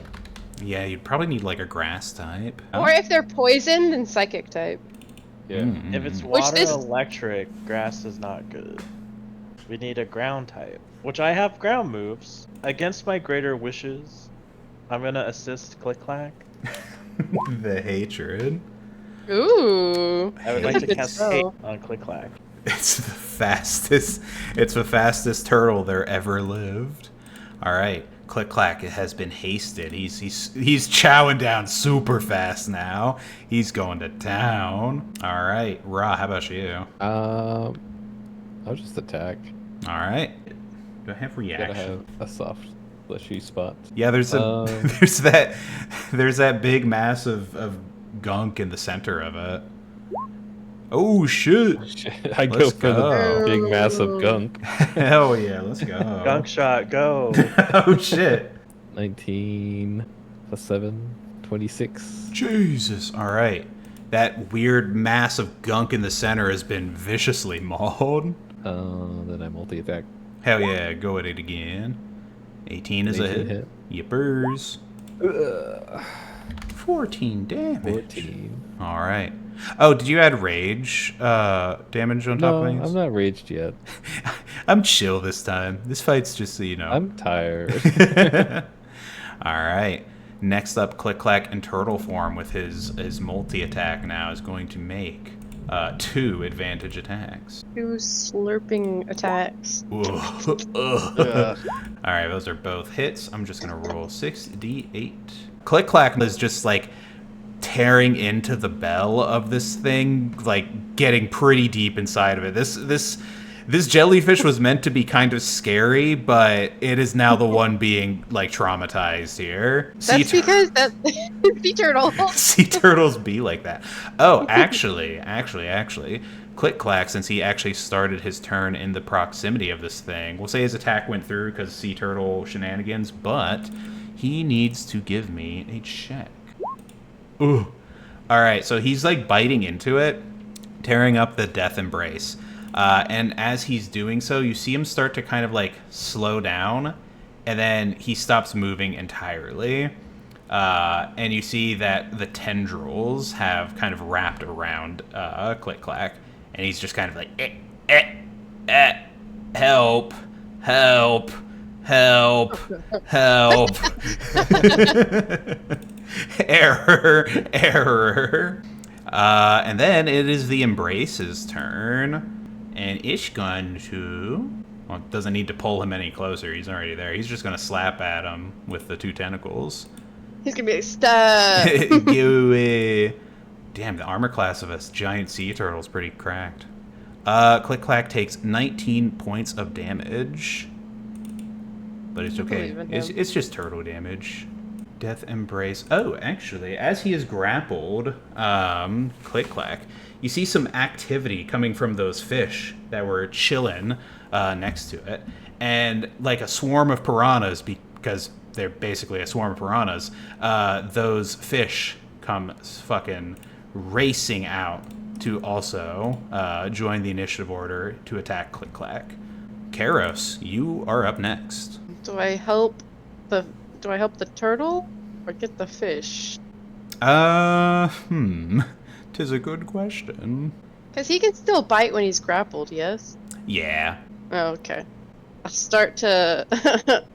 Yeah, you'd probably need like a grass type. Or if they're poisoned, then psychic type. Yeah. If it's water this- electric, grass is not good. We need a ground type, which I have ground moves. Against my greater wishes, I'm gonna assist Click Clack. The hatred. Ooh. I would Hey. like to Good cast hate spell. on Click Clack. It's the fastest. It's the fastest turtle there ever lived. All right, Click Clack has been hasted. He's chowing down super fast now. He's going to town. All right, Ra, how about you? I'll just attack. All right, do I have Gotta reaction? have a soft, fleshy spot. Yeah, there's a Um, there's that big mass of gunk in the center of it. Oh shit! I go Let's for the go. big massive Ooh. gunk. Hell yeah, let's go. Gunk shot, go! Oh shit! 19 plus 7, 26. Jesus! All right, that weird mass of gunk in the center has been viciously mauled. Then I multi-attack. Hell yeah, go at it again. 18 is a 18 hit. hit. Yippers. 14 damage. 14. All right. Oh, did you add rage damage on top No, of things? I'm not raged yet. I'm chill this time. This fight's just so you know. I'm tired. All right. Next up, Click Clack in turtle form with his multi attack now is going to make 2 advantage attacks. 2 slurping attacks. Ugh. Ugh. All right, those are both hits. I'm just gonna roll 6d8. Click Clack is just like tearing into the bell of this thing, like getting pretty deep inside of it. This jellyfish was meant to be kind of scary, but it is now the one being like traumatized here. That's because that's sea turtle. Sea turtles be like that. Oh, actually, Click Clack, since he actually started his turn in the proximity of this thing, we'll say his attack went through because sea turtle shenanigans, but he needs to give me a check. Ooh. All right, so he's like biting into it, tearing up the death embrace. And as he's doing so, you see him start to kind of like slow down, and then he stops moving entirely. And you see that the tendrils have kind of wrapped around Click Clack, and he's just kind of like, help, help, help, help. Error, error. And then it is the Embrace's turn, and it's going to... Well, it doesn't need to pull him any closer. He's already there. He's just going to slap at him with the 2 tentacles. He's gonna be like, stop. Go away. Damn, the armor class of a giant sea turtle is pretty cracked. Click Clack takes 19 points of damage. But it's I okay. believe in him. It's just turtle damage. Death Embrace. Oh, actually, as he is grappled, Click Clack, you see some activity coming from those fish that were chilling next to it. And like a swarm of piranhas, because they're basically a swarm of piranhas, those fish come fucking racing out to also join the initiative order to attack Click Clack. Karos, you are up next. Do I help the turtle or get the fish? Tis a good question. Because he can still bite when he's grappled, yes? Yeah. Oh, okay. I'll start to...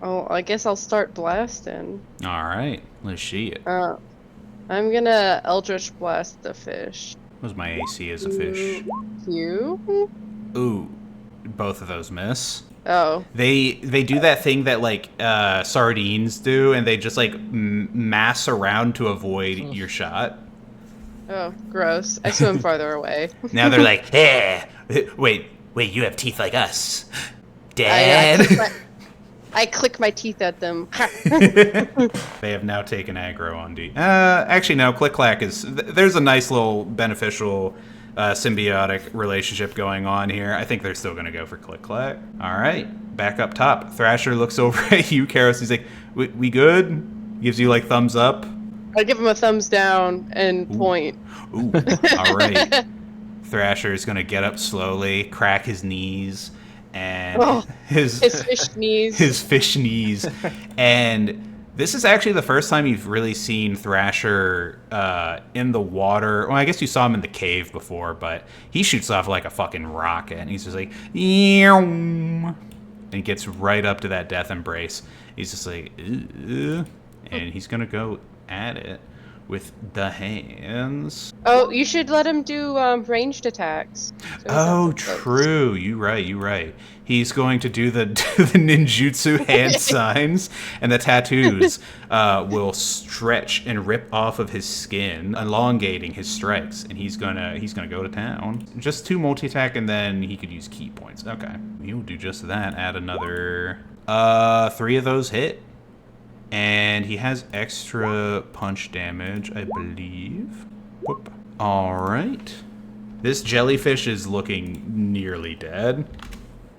oh, I guess I'll start blasting. All right. Let's see it. I'm gonna Eldritch Blast the fish. What was my AC as a fish? You? Ooh. Both of those miss. Oh. They do that thing that like sardines do, and they just like mass around to avoid your shot. Oh, gross. I swim farther away. Now they're like, hey, wait, you have teeth like us, Dad. I click my teeth at them. They have now taken aggro on D. Actually, no. Click Clack is. There's a nice little beneficial symbiotic relationship going on here. I think they're still going to go for Click Clack. All right, back up top. Thrasher looks over at you, Karos. He's like, "We good?" Gives you like thumbs up. I give him a thumbs down and point. Ooh. All right. Thrasher is going to get up slowly, crack his knees, and his His fish knees. his fish knees, and This is actually the first time you've really seen Thrasher in the water. Well, I guess you saw him in the cave before, but he shoots off like a fucking rocket, and he's just like, and he gets right up to that death embrace. He's just like, and he's gonna go at it with the hands. Oh, you should let him do ranged attacks. So he's Oh, not so close. true. You right. He's going to do the ninjutsu hand signs, and the tattoos will stretch and rip off of his skin, elongating his strikes, and he's gonna go to town. Just 2 multi-attack, and then he could use key points. Okay, he'll do just that. Add another 3 of those hit. And he has extra punch damage, I believe. Whoop. Alright. This jellyfish is looking nearly dead.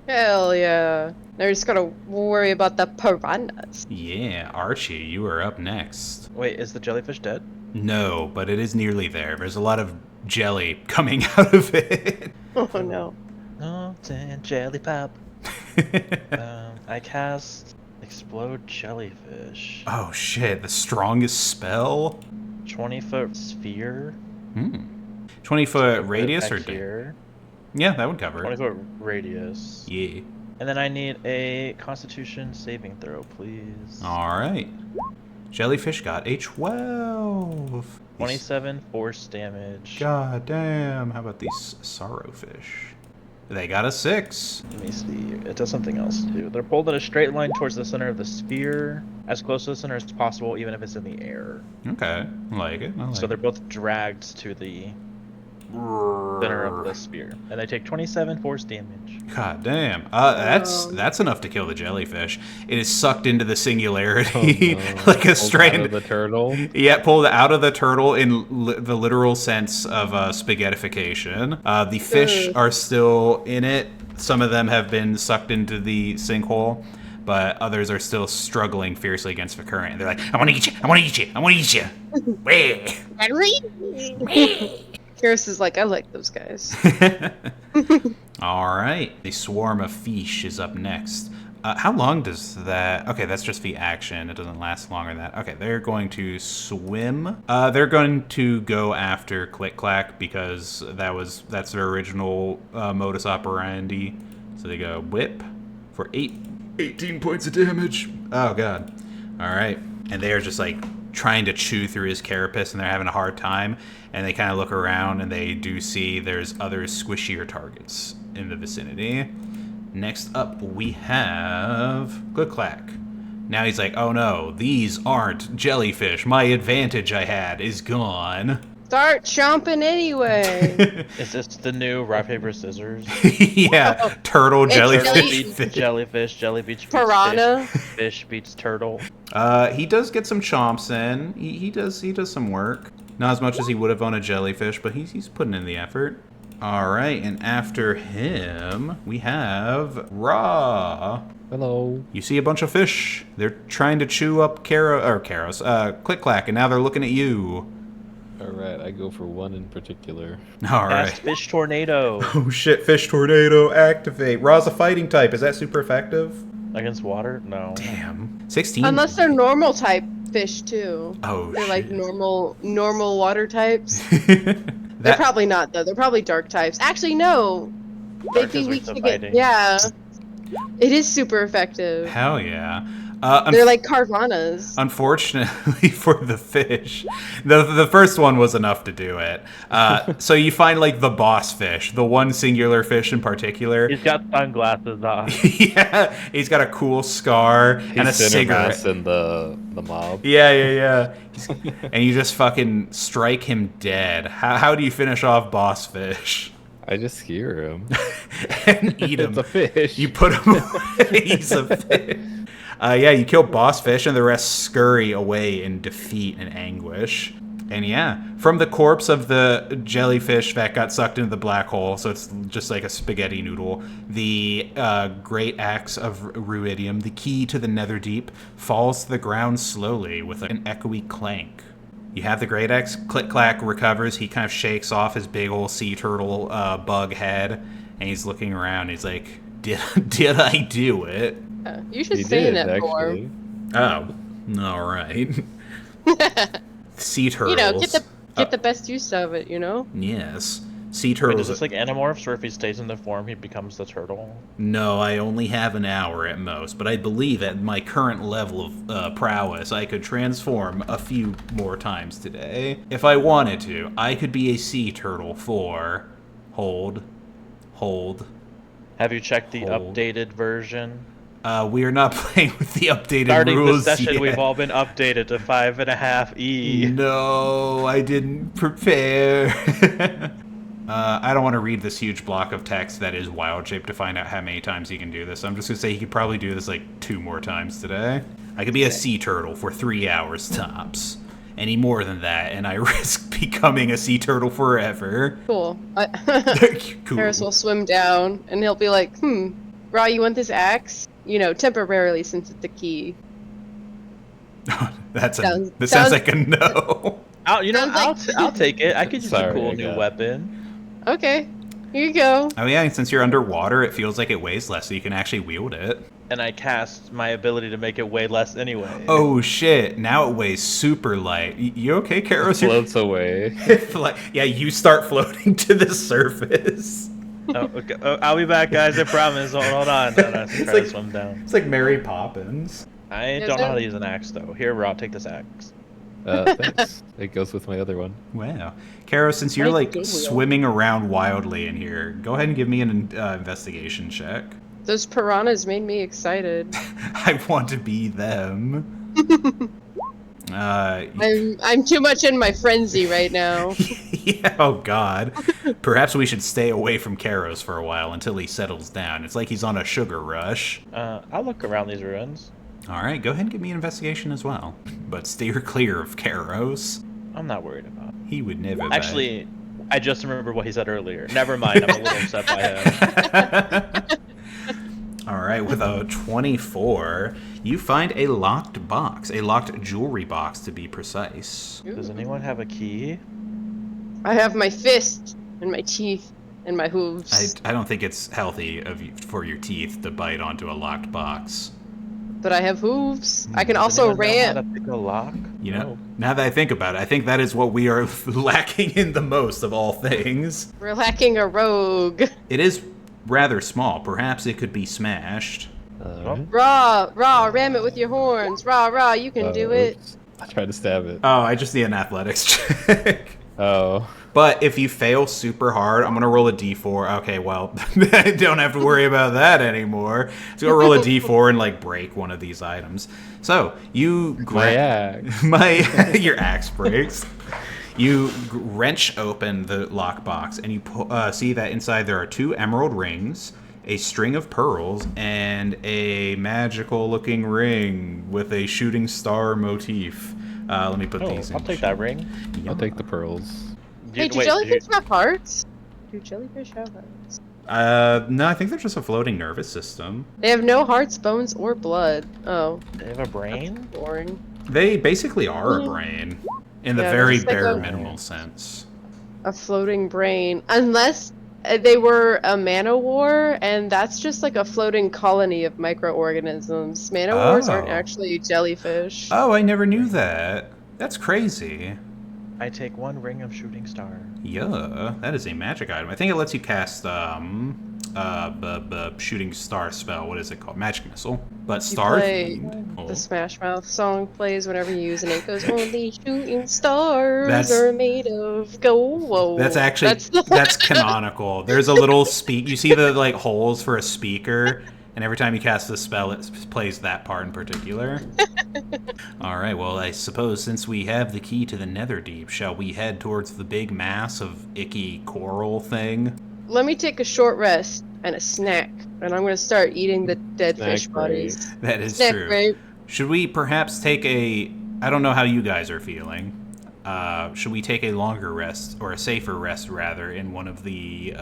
Hell yeah. Now we just gotta worry about the piranhas. Yeah, Archie, you are up next. Wait, is the jellyfish dead? No, but it is nearly there. There's a lot of jelly coming out of it. Oh no. Oh, damn, jelly pop. I cast Explode Jellyfish. Oh shit, the strongest spell? 20-foot sphere. 20-foot radius or... here. Yeah, that would cover it. 20-foot radius. Yeah. And then I need a Constitution saving throw, please. Alright. Jellyfish got a 12. 27 force damage. God damn. How about these sorrowfish? They got a 6. Let me see. It does something else too. They're pulled in a straight line towards the center of the sphere, as close to the center as possible, even if it's in the air. Okay. I like it. So they're both dragged to the center of the sphere, and they take 27 force damage. God damn. That's enough to kill the jellyfish. It is sucked into the singularity like a Pulled strand. out of the turtle. Yeah, pulled out of the turtle in the literal sense of spaghettification. The fish are still in it. Some of them have been sucked into the sinkhole, but others are still struggling fiercely against the current. And they're like, I want to eat you! I want to eat you! I want to eat you! Wah. Karis is like, I like those guys. All right. The swarm of fish is up next. How long does that... Okay, that's just the action. It doesn't last longer than that. Okay, they're going to swim. They're going to go after Click Clack because that's their original modus operandi. So they go whip for 18 points of damage. Oh, God. All right. And they are just like trying to chew through his carapace, and they're having a hard time. And they kind of look around, and they do see there's other squishier targets in the vicinity. Next up, we have Click Clack. Now he's like, oh no, these aren't jellyfish. My advantage I had is gone. Start chomping anyway. Is this the new rock, paper, scissors? Yeah, turtle, It's jellyfish. Jellyfish, jellyfish beats Piranha. fish beats turtle. He does get some chomps in. He does some work. Not as much as he would have on a jellyfish, but he's putting in the effort. All right, and after him, we have Ra. Hello. You see a bunch of fish. They're trying to chew up Click Clack, and now they're looking at you. All right, I go for one in particular. All right. Cast fish tornado Oh shit, fish tornado, activate. Ra's a fighting type. Is that super effective? against water. No. Damn. 16. Unless they're normal type fish too. Oh, They're shit. like normal water types. They're probably not though. They're probably dark types. Actually, no. They'd Dark be is weak weak to to get. fighting. Yeah. It is super effective. Hell yeah. They're like Carvanas. Unfortunately for the fish, the first one was enough to do it. So you find like the boss fish, the one singular fish in particular. He's got sunglasses on. Yeah, he's got a cool scar and a cigarette. in the mob. Yeah. And you just fucking strike him dead. How do you finish off boss fish? I just skewer him. And eat him. It's a fish. You put him away. He's a fish. Yeah, you kill boss fish, and the rest scurry away in defeat and anguish. And yeah, from the corpse of the jellyfish that got sucked into the black hole, so it's just like a spaghetti noodle, the great axe of Ruidium, the key to the Netherdeep, falls to the ground slowly with an echoey clank. You have the great axe. Click Clack recovers. He kind of shakes off his big old sea turtle bug head, and he's looking around. He's like, "Did I do it?" You should He stay in did, that form. Oh, All right. Sea turtles. You know, get the best use of it, you know? Yes. Sea Wait, turtles. is this like Animorphs, where if he stays in the form, he becomes the turtle? No, I only have an hour at most, but I believe at my current level of prowess, I could transform a few more times today. If I wanted to, I could be a sea turtle for... Hold. Have you checked the Hold. updated version? We are not playing with the updated Starting rules this session, yet. we've all been updated to 5.5E. No, I didn't prepare. I don't want to read this huge block of text that is wild shape to find out how many times he can do this. I'm just going to say he could probably do this like 2 more times today. I could be a sea turtle for 3 hours tops. Any more than that, and I risk becoming a sea turtle forever. Cool. Cool. Harris will swim down, and he'll be like, Ra, you want this axe? You know, temporarily, since it's a key. That sounds sounds- like a no. I'll take it. I could use a Sorry, cool I new got it. weapon. Okay, here you go. Oh yeah, and since you're underwater, it feels like it weighs less, so you can actually wield it. And I cast my ability to make it weigh less anyway. Oh shit, now it weighs super light. You okay, Karos? Floats away. Yeah, you start floating to the surface. Oh, okay. I'll be back, guys. I promise. Hold on. No, try like- to swim down. It's like Mary Poppins. I Is don't know it? how to use an axe, though. Here, Rob, take this axe. Thanks. It goes with my other one. Wow. Karos, since you're Nice like deal. swimming around wildly in here, go ahead and give me an investigation check. Those piranhas made me excited. I want to be them. I'm too much in my frenzy right now. Yeah, oh god. Perhaps we should stay away from Karos for a while until he settles down. It's like he's on a sugar rush. I'll look around these ruins. Alright, go ahead and give me an investigation as well. But steer clear of Karos. I'm not worried about it. He would never. Actually, I just remembered what he said earlier. Never mind. I'm a little upset by him. Alright, with a 24, you find a locked box. A locked jewelry box, to be precise. Does anyone have a key? I have my fist and my teeth and my hooves, I don't think it's healthy for your teeth to bite onto a locked box. but I have hooves. I can Does also anyone know how to ram. pick a lock? You know, No. now that I think about it, I think that is what we are lacking in the most of all things. We're lacking a rogue. It is rather small. Perhaps it could be smashed. Raw, ram it with your horns. Raw, you can do it. Oops. I tried to stab it. Oh, I just need an athletics check. Oh. But if you fail super hard, I'm gonna roll a d4. Okay, well, I don't have to worry about that anymore. So I'll roll a d4 and like break one of these items. So you My axe. your axe breaks. You wrench open the lockbox and you see that inside there are 2 emerald rings, a string of pearls, and a magical-looking ring with a shooting star motif. Let me put these in. I'll take that ring. I'll take the pearls. Hey, do jellyfish have hearts? Do jellyfish have hearts? No, I think they're just a floating nervous system. They have no hearts, bones, or blood. Oh, They have a brain? boring. They basically are a brain, in the Yeah, very just like bare a- minimal sense. A floating brain. Unless they were a manowar, and that's just like a floating colony of microorganisms. Manowars aren't Oh. actually jellyfish. Oh, I never knew that. That's crazy. I take 1 ring of shooting star. Yeah, that is a magic item. I think it lets you cast shooting star spell. What is it called? Magic missile. But star play themed. The Smash Mouth song plays whenever you use it, and it goes, "Only shooting stars That's- are made of gold." That's actually that's canonical. There's a little speak. You see the like holes for a speaker, and every time you cast a spell, it plays that part in particular. All right. Well, I suppose since we have the key to the Netherdeep, shall we head towards the big mass of icky coral thing? Let me take a short rest and a snack, and I'm gonna start eating the dead Snack fish break. bodies. That is Snack true. break. Should we perhaps take a? I don't know how you guys are feeling. Should we take a longer rest or a safer rest rather in one of the?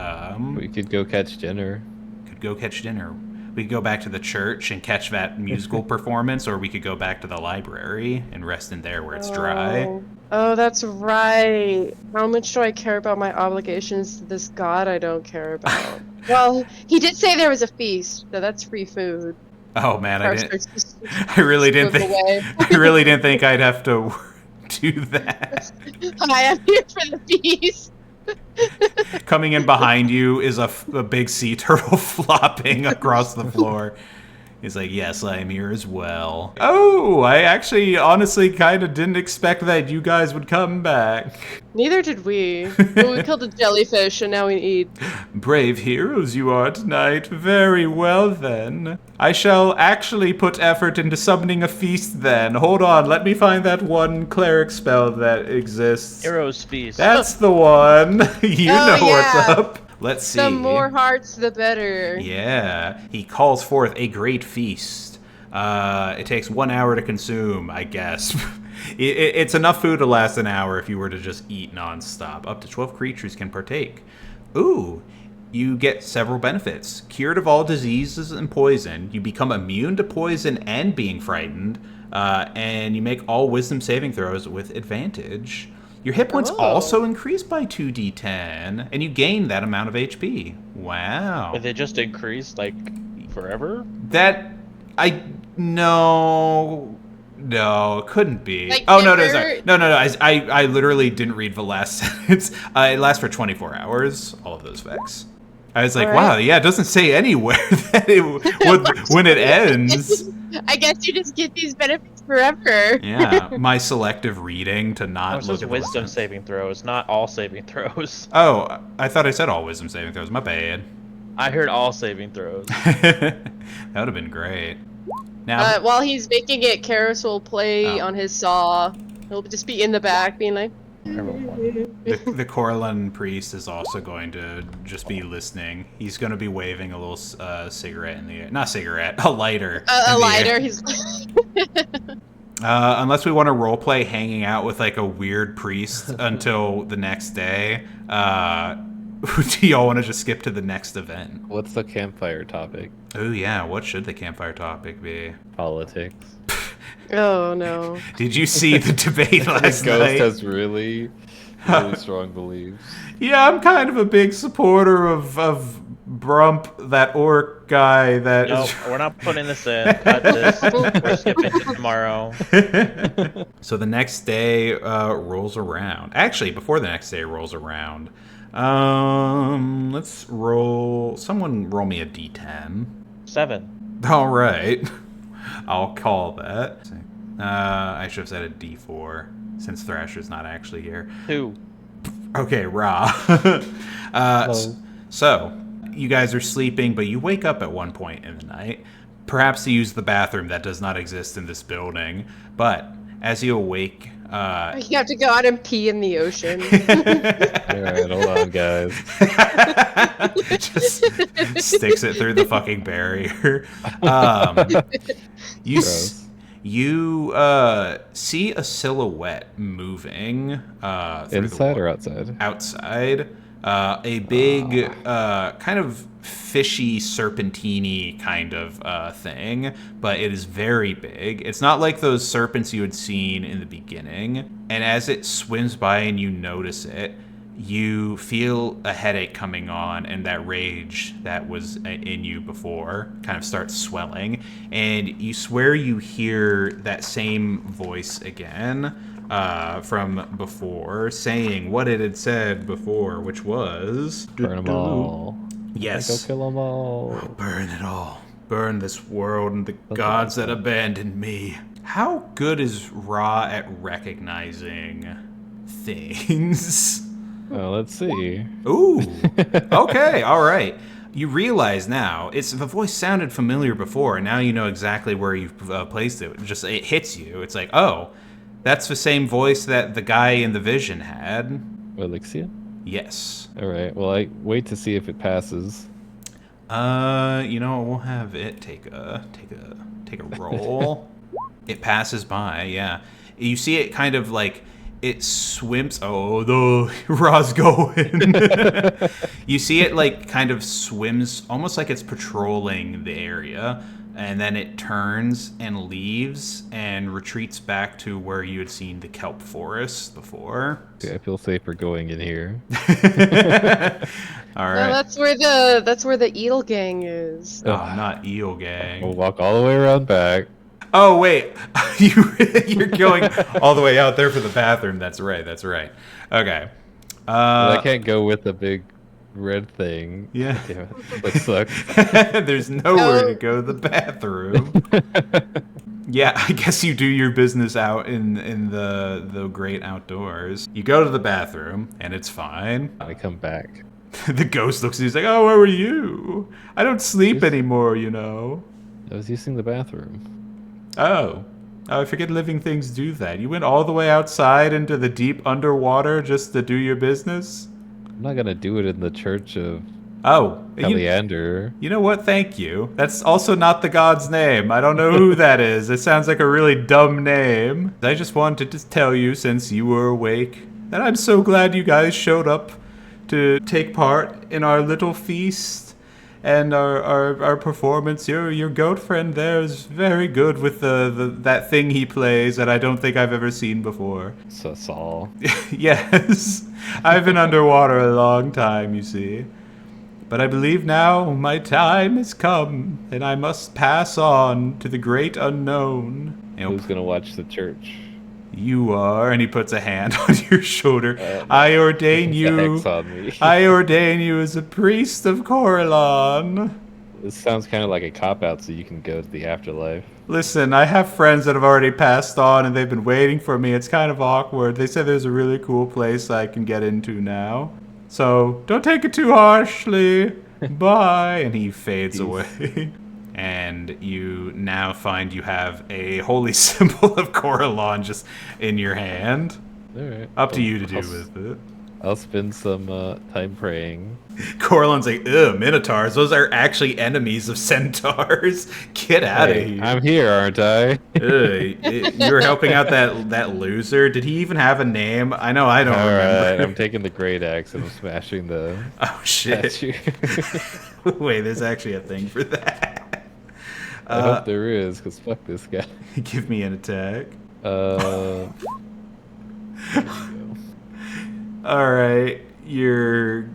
We could go catch dinner. Could go catch dinner. We could go back to the church and catch that musical performance, or we could go back to the library and rest in there where it's dry. Oh, that's right. How much do I care about my obligations to this god I don't care about? Well, he did say there was a feast, so that's free food. Oh man, Car starts to I really didn't swivel think. away. I really didn't think I'd have to do that. Hi, I'm here for the feast. Coming in behind you is a big sea turtle flopping across the floor. He's like, yes, I'm here as well. Oh, I actually honestly kind of didn't expect that you guys would come back. Neither did we. But we killed a jellyfish and now we eat. Brave heroes you are tonight. Very well then. I shall actually put effort into summoning a feast then. Hold on, let me find that one cleric spell that exists. Heroes feast. That's the one. You Oh, know what's yeah. up. Let's see. The more hearts, the better. Yeah. He calls forth a great feast. It takes 1 hour to consume, I guess. It's enough food to last an hour if you were to just eat nonstop. Up to 12 creatures can partake. Ooh. You get several benefits. Cured of all diseases and poison. You become immune to poison and being frightened. And you make all wisdom saving throws with advantage. Your hit points Oh. also increase by 2d10, and you gain that amount of HP. Wow. But they just increase like forever. That no, it couldn't be. Like, Oh no, never- sorry. No. I literally didn't read the last sentence. It lasts for 24 hours. All of those effects. I was like, All right. wow, yeah, it doesn't say anywhere that it would when it ends. I guess you just get these benefits forever. Yeah, my selective reading to Oh, not it look says at the wisdom list. saving throws, not all saving throws. Oh, I thought I said all wisdom saving throws. My bad. I heard all saving throws. That would have been great. Now, While he's making it, Karis will play Oh. on his saw. He'll just be in the back, being like, the Corlin priest is also going to just be listening. He's going to be waving a little cigarette in the air. Not cigarette, a lighter. a in the lighter. air. He's Unless we want to roleplay hanging out with like a weird priest until the next day. Do y'all want to just skip to the next event? What's the campfire topic? Oh yeah, what should the campfire topic be? Politics. Oh no. Did you see the debate last Ghost night? has really strong beliefs. Yeah, I'm kind of a big supporter of Brump, that orc guy that No, is... we're not putting this in. Cut this. We're skipping to tomorrow. So the next day rolls around. Actually, before the next day rolls around, let's roll... Someone roll me a d10. 7. All right. I'll call that. I should have said a d4, since Thrasher's not actually here. 2. Okay, Ra. So, you guys are sleeping, but you wake up at one point in the night, perhaps to use the bathroom that does not exist in this building. But as you awake, You have to go out and pee in the ocean. Alright, hold on, guys. just sticks it through the fucking barrier. You Gross. you see a silhouette moving through the Inside or water. outside? Outside. A big, kind of fishy, serpentine kind of thing, but it is very big. It's not like those serpents you had seen in the beginning. And as it swims by and you notice it, you feel a headache coming on, and that rage that was in you before kind of starts swelling. And you swear you hear that same voice again. From before, saying what it had said before, which was... Burn them all. Yes. Go kill them all. Burn it all. Burn this world and the gods that abandoned me. How good is Ra at recognizing things? Oh, let's see. Ooh. Okay, all right. You realize now, the voice sounded familiar before, and now you know exactly where you've placed it. It hits you. It's like, oh, that's the same voice that the guy in the vision had. Elixir? Yes. Alright, well, I wait to see if it passes. We'll have it take a roll. It passes by, yeah. You see it kind of like it swims. Oh, the Ra's going. You see it like kind of swims, almost like it's patrolling the area. And then it turns and leaves and retreats back to where you had seen the kelp forest before. Okay, I feel safer going in here. All No, right. that's where the eel gang is. Oh, not Eel Gang. We'll walk all the way around back. Oh, wait. You're going all the way out there for the bathroom. That's right. That's right. Okay. But I can't go with the big red thing. Yeah. Damn it. That sucks. There's nowhere No. to go to the bathroom. Yeah, I guess you do your business out in the great outdoors. You go to the bathroom, and it's fine. I come back. The ghost looks at you, he's like, oh, where were you? I don't sleep anymore, you know. I was using the bathroom. Oh, I forget living things do that. You went all the way outside into the deep underwater just to do your business? I'm not gonna do it in the church of Oh, Leander. you know what? Thank you. That's also not the god's name. I don't know who that is. It sounds like a really dumb name. I just wanted to tell you, since you were awake, that I'm so glad you guys showed up to take part in our little feast and our performance. Your goat friend there is very good with that thing he plays that I don't think I've ever seen before. So Saul. Yes, I've been underwater a long time, you see. But I believe now my time has come, and I must pass on to the great unknown. And Who's gonna watch the church? you are, and he puts a hand on your shoulder. I ordain The you. hex on me. I ordain you as a priest of Coralon. This sounds kind of like a cop out, so you can go to the afterlife. Listen, I have friends that have already passed on, and they've been waiting for me. It's kind of awkward. They said there's a really cool place I can get into now. So don't take it too harshly. Bye. And he fades Peace. away. And you now find you have a holy symbol of Coralon just in your hand. All right. Up to you to do I'll with it. I'll spend some time praying. Coralon's like, ugh, minotaurs. Those are actually enemies of centaurs. Get out of Hey, here. I'm here, aren't I? You were helping out that loser. Did he even have a name? I know I don't All right, remember. I'm taking the great axe and I'm smashing the Oh shit! statue. Wait, there's actually a thing for that. I hope there is, because fuck this guy. Give me an attack. Uh, All right, your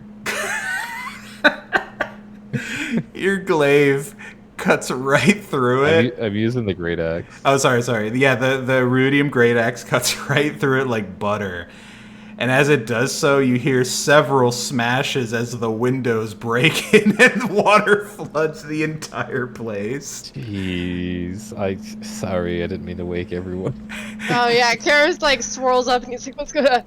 your glaive cuts right through it. I'm using the great axe. Oh, sorry. Yeah, the rudium great axe cuts right through it like butter. And as it does so, you hear several smashes as the windows break in and water floods the entire place. Jeez, sorry, I didn't mean to wake everyone. Oh yeah, Kara's like swirls up and he's like, "What's going on?"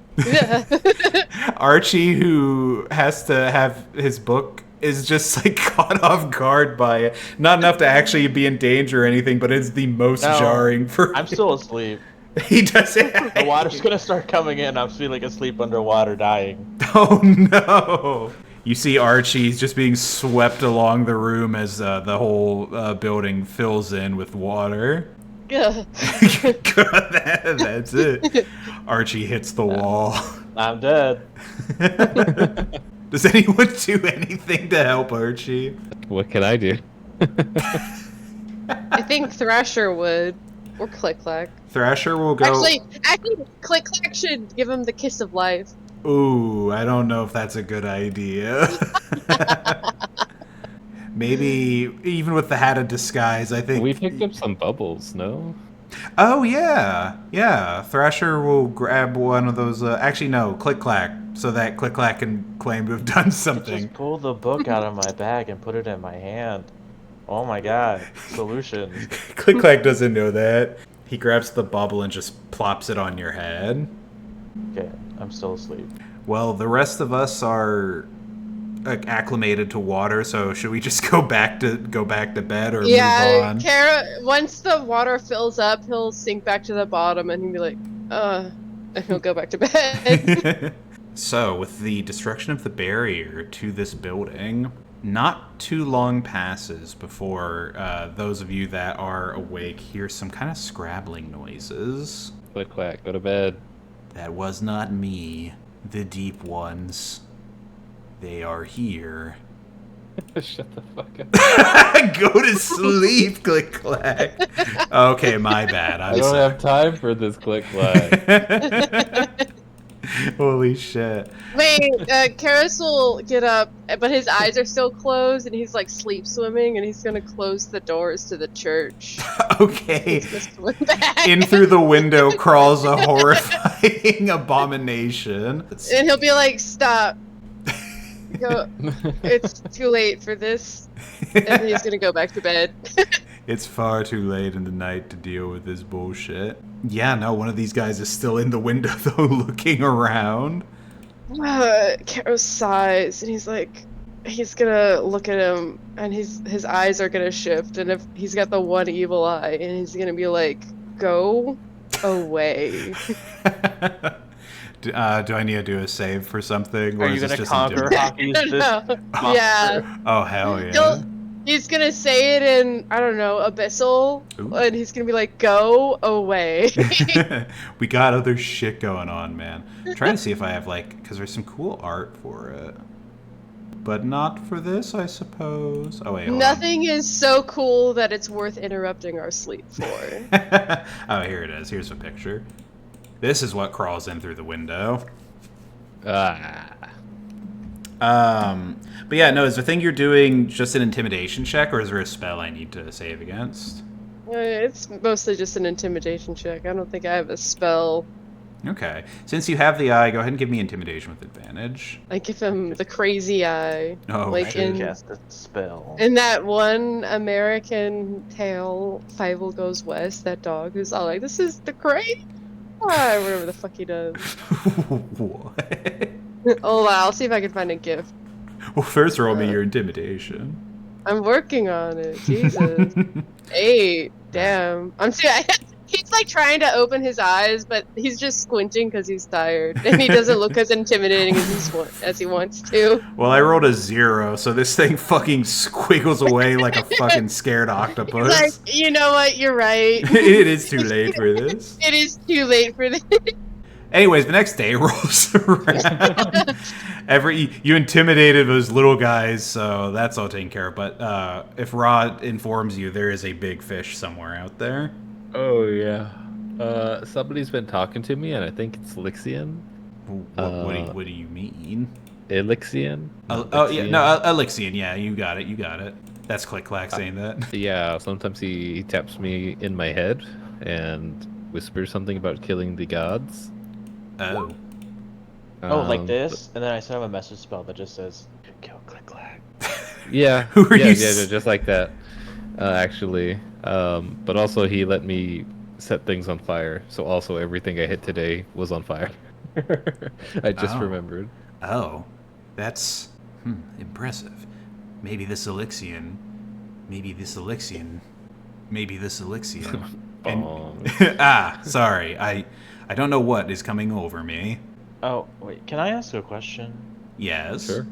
Archie, who has to have his book, is just like caught off guard by it. Not enough to actually be in danger or anything, but it's the most No, jarring for I'm still asleep. He doesn't. The water's gonna start coming in. I'm feeling asleep underwater, dying. Oh no! You see Archie just being swept along the room as the whole building fills in with water. Yeah. That's it. Archie hits the wall. I'm dead. Does anyone do anything to help Archie? What can I do? I think Thrasher would, or Click Clack. Thrasher will go. Actually, Click Clack should give him the kiss of life. Ooh, I don't know if that's a good idea. Maybe even with the hat of disguise, I think. We picked up some bubbles, no? Oh yeah. Thrasher will grab one of those. Actually, no, Click Clack, so that Click Clack can claim to have done something. Just pull the book out of my bag and put it in my hand. Oh my god, solutions. Click Clack doesn't know that. He grabs the bubble and just plops it on your head. Okay, I'm still asleep. Well, the rest of us are acclimated to water, so should we just go back to bed or move Yeah, on? Kara. Once the water fills up, he'll sink back to the bottom and he'll be like, and he'll go back to bed. So, with the destruction of the barrier to this building, not too long passes before those of you that are awake hear some kind of scrabbling noises. Click clack, go to bed. That was not me, the deep ones. They are here. Shut the fuck up. Go to sleep, click clack. Okay, my bad. I I'm don't sorry. have time for this click clack. Holy shit. Wait, Karis will get up, but his eyes are still closed, and he's like sleep swimming, and he's gonna close the doors to the church. Okay. He's gonna swim back. In through the window crawls a horrifying abomination. And he'll be like, "Stop! Go! It's too late for this." And he's gonna go back to bed. It's far too late in the night to deal with this bullshit. Yeah, no, one of these guys is still in the window, though, looking around. Karos sighs, and he's gonna look at him, and his eyes are gonna shift, and if he's got the one evil eye, and he's gonna be like, "Go away." Do I need to do a save for something? Or Are you is this gonna just conquer intimidation? Hockey's this? No. Yeah. Oh, hell yeah. He's gonna say it in, I don't know, Abyssal, Ooh. and he's gonna be like, "Go away." We got other shit going on, man. I'm trying to see if I have, like, because there's some cool art for it. But not for this, I suppose. Oh, wait, hold Nothing is so cool that it's worth interrupting our sleep for. on. Oh, here it is. Here's a picture. This is what crawls in through the window. But yeah, no, is the thing you're doing just an intimidation check, or is there a spell I need to save against? It's mostly just an intimidation check. I don't think I have a spell. Okay. Since you have the eye, go ahead and give me intimidation with advantage. I give him the crazy eye. Oh, Like I shit. can cast a spell. In that one American tale, Fievel Goes West, that dog who's all like, "This is the crazy eye," whatever the fuck he does. What? Oh, I'll see if I can find a gift. Well, first roll me your intimidation. I'm working on it. Jesus. 8. Damn. He's like trying to open his eyes, but he's just squinting because he's tired, and he doesn't look as intimidating as he wants to. Well, I rolled a 0, so this thing fucking squiggles away like a fucking scared He's octopus. like, "You know what? You're right. It is too late for this. It is too late for this." Anyways, the next day rolls around. You intimidated those little guys, so that's all taken care of. But if Rod informs you, there is a big fish somewhere out there. Oh yeah. Somebody's been talking to me, and I think it's Lixian. What do you mean? Elixian? Oh yeah, no, Elixian. Yeah, you got it. That's Click Clack saying that. Yeah, sometimes he taps me in my head and whispers something about killing the gods. Oh. Oh, like Um, this? And then I still have a message spell that just says, "Kill click clack." Yeah, Who are yeah, you yeah, s- just like that. Actually, but also he let me set things on fire. So also everything I hit today was on fire. I just Oh. remembered. Oh, that's impressive. Maybe this Elixian. Bongs. Sorry. I don't know what is coming over me. Oh, wait, can I ask a question? Yes. Sure.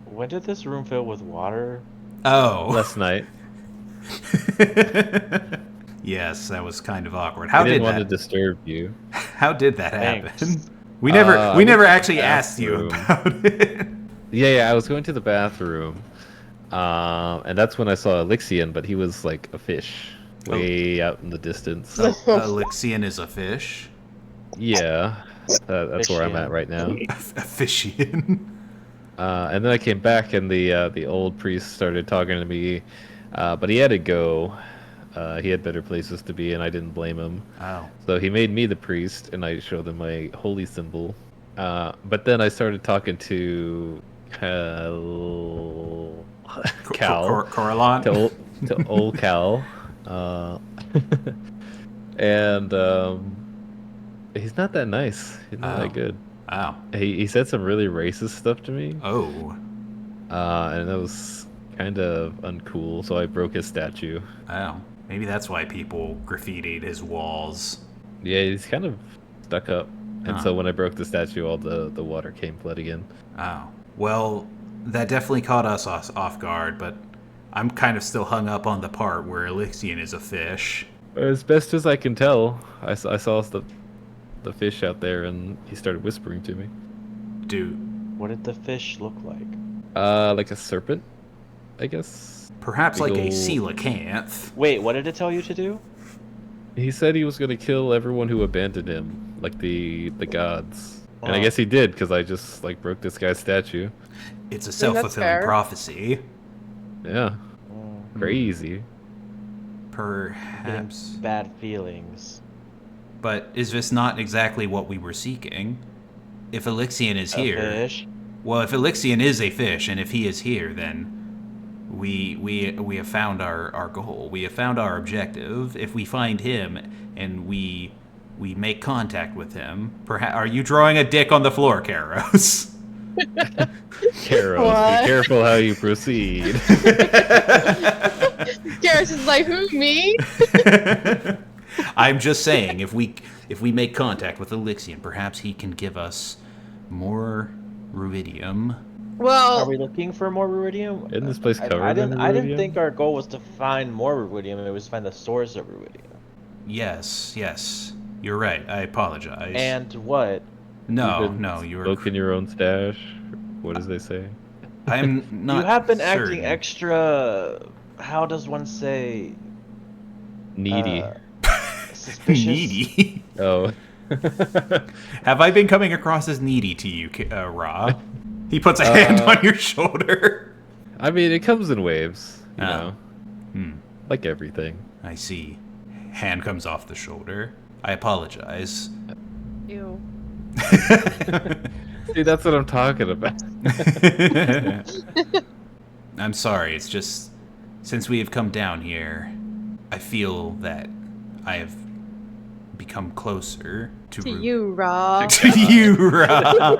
When did this room fill with water? Oh. Last night, Yes, that was kind of awkward. I How didn't did want that? to disturb you. How did that happen? Thanks. We never I we went never to the actually asked you bathroom. about it. Yeah, I was going to the bathroom, and that's when I saw Elixian, but he was like a fish, way out in the distance. Elixian is a fish. Yeah, that's where I'm Fishian. at right now. A fishian. And then I came back, and the old priest started talking to me, but he had to go. He had better places to be, and I didn't blame him. Oh. So he made me the priest, and I showed him my holy symbol. But then I started talking to Cal, Coralant. to old Cal, and he's not that nice. He's not Oh. that good. Oh. He said some really racist stuff to me, Oh. and that was kind of uncool. So I broke his statue. Oh. Maybe that's why people graffitied his walls. Yeah, he's kind of stuck up. And Huh. so when I broke the statue, all the water came flooding in. Oh. Well, that definitely caught us off guard, but I'm kind of still hung up on the part where Elixian is a fish. As best as I can tell, I saw the fish out there, and he started whispering to me. Dude. What did the fish look like? Like a serpent. I guess. Perhaps like a Eagle- coelacanth. Wait, what did it tell you to do? He said he was gonna kill everyone who abandoned him, like the gods. And I Wow. guess he did, because I just like broke this guy's statue. It's a that's self-fulfilling fair. prophecy. Yeah, Mm, crazy. Perhaps. getting bad feelings. But is this not exactly what we were seeking? If Elixion is A here, fish. well, if Elixion is a fish, and if he is here, then we have found our goal. We have found our objective. If we find him and we make contact with him, perhaps are you drawing a dick on the floor, Karos? Karos, What? be careful how you proceed. Garrus is like, who, me? I'm just saying, if we make contact with Elixion, perhaps he can give us more ruidium. Well, Are we looking for more ruidium? Isn't this place covered I didn't. in I didn't ruidium? think our goal was to find more ruidium. It was to find the source of ruidium. Yes, you're right. I apologize. And what? no, Even you were. Smoke in your own stash. What does they say? I'm not. You have been certain. acting extra. How does one say? Needy. Suspicious. Needy. Oh. Have I been coming across as needy to you, Ra? He puts a hand on your shoulder. I mean, it comes in waves, you Oh. know, like everything. I see. Hand comes off the shoulder. I apologize. ew. See, that's what I'm talking about. I'm sorry. It's just since we have come down here, I feel that I have become closer to To you, Rob. to you, Ra.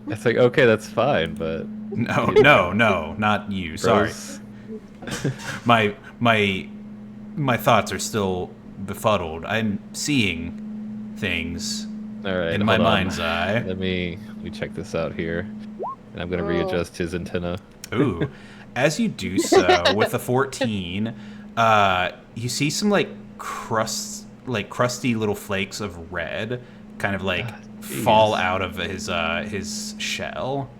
It's like, okay, that's fine, but No, not you. Sorry. bros, My thoughts are still befuddled. I'm seeing things all right, in my hold on. mind's eye. Let me check this out here, and I'm gonna readjust his antenna. Ooh. As you do so with a 14, you see some crusty little flakes of red kind of jeez. fall out of his shell.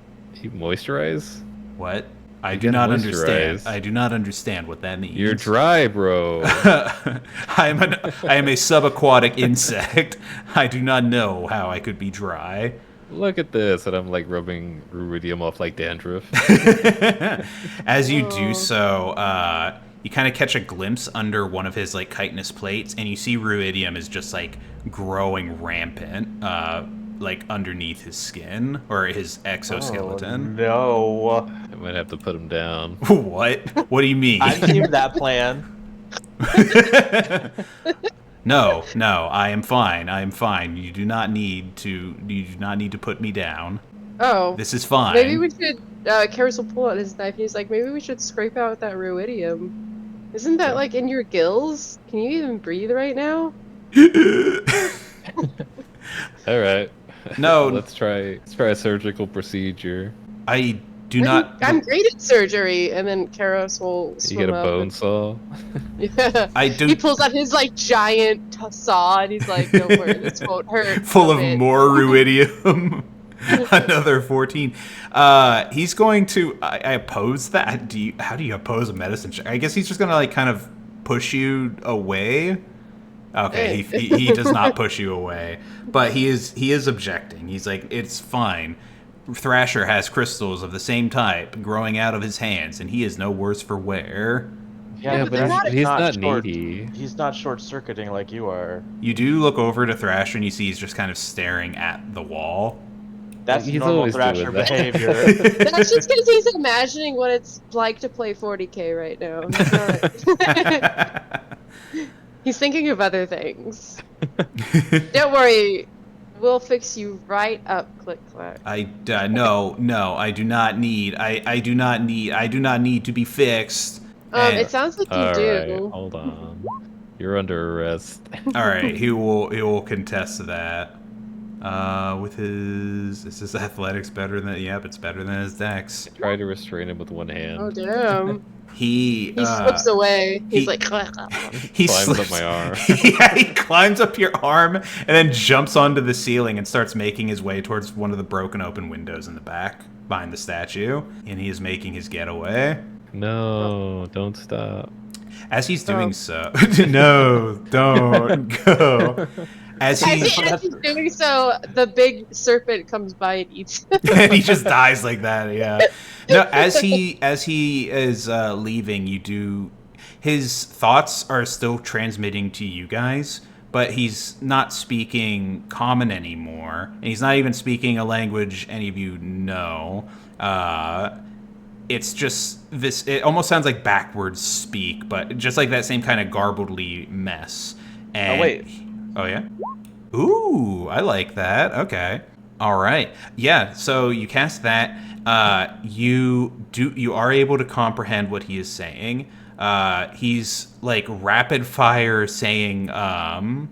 You moisturize? What? I You do gotta not understand. moisturize. I do not understand what that means. You're dry, bro. I am a subaquatic insect. I do not know how I could be dry. Look at this, and I'm like rubbing ruidium off like dandruff. As you do Oh. so, you kind of catch a glimpse under one of his chitinous plates, and you see ruidium is just growing rampant, underneath his skin or his exoskeleton. Oh, no. I might have to put him down. What? What do you mean? I team that plan. No, I am fine. I am fine. You do not need to put me down. Oh, This is fine. maybe we should. Karis will pull out his knife. And he's like, maybe we should scrape out that ruidium. Isn't that in your gills? Can you even breathe right now? All right. No. Let's try a surgical procedure. I do not. I'm great at surgery. And then Karos will You swim get a up bone and- saw. Yeah. I do. He pulls out his giant saw and he's like, "Don't worry, this won't hurt." Full of a bit." more ruidium. Another 14. He's going to. I oppose that. How do you oppose a medicine check? I guess he's just gonna kind of push you away. Okay, he does not push you away, but he is objecting. He's like, it's fine. Thrasher has crystals of the same type growing out of his hands, and he is no worse for wear. Yeah, but he's not short. needy. He's not short-circuiting like you are. You do look over to Thrasher, and you see he's just kind of staring at the wall. That's He's normal always doing Thrasher that. behavior. That's just because he's imagining what it's like to play 40k right now. He's not. He's thinking of other things. Don't worry, we'll fix you right up. Click clack. No, I do not need. I do not need to be fixed. And- It sounds like you All do. right, hold on. You're under arrest. All right, he will contest to that. With is his athletics better than? Yep, it's better than his dex. Try to restrain him with one hand. Oh damn! He slips away. He's he- like, he Climbs up slips- my arm. Yeah, he climbs up your arm and then jumps onto the ceiling and starts making his way towards one of the broken open windows in the back behind the statue. And he is making his getaway. No, don't stop. As he's doing so, no, don't go. As as he he's doing so, the big serpent comes by and eats him. and he just dies like that. Yeah. No, as he is leaving, you do. His thoughts are still transmitting to you guys, but he's not speaking common anymore, and he's not even speaking a language any of you know. It's just this. It almost sounds like backwards speak, but just like that same kind of garbledly mess. And, wait. Oh yeah. Ooh, I like that. Okay. All right. Yeah. So you cast that. You are able to comprehend what he is saying. He's like rapid fire saying kind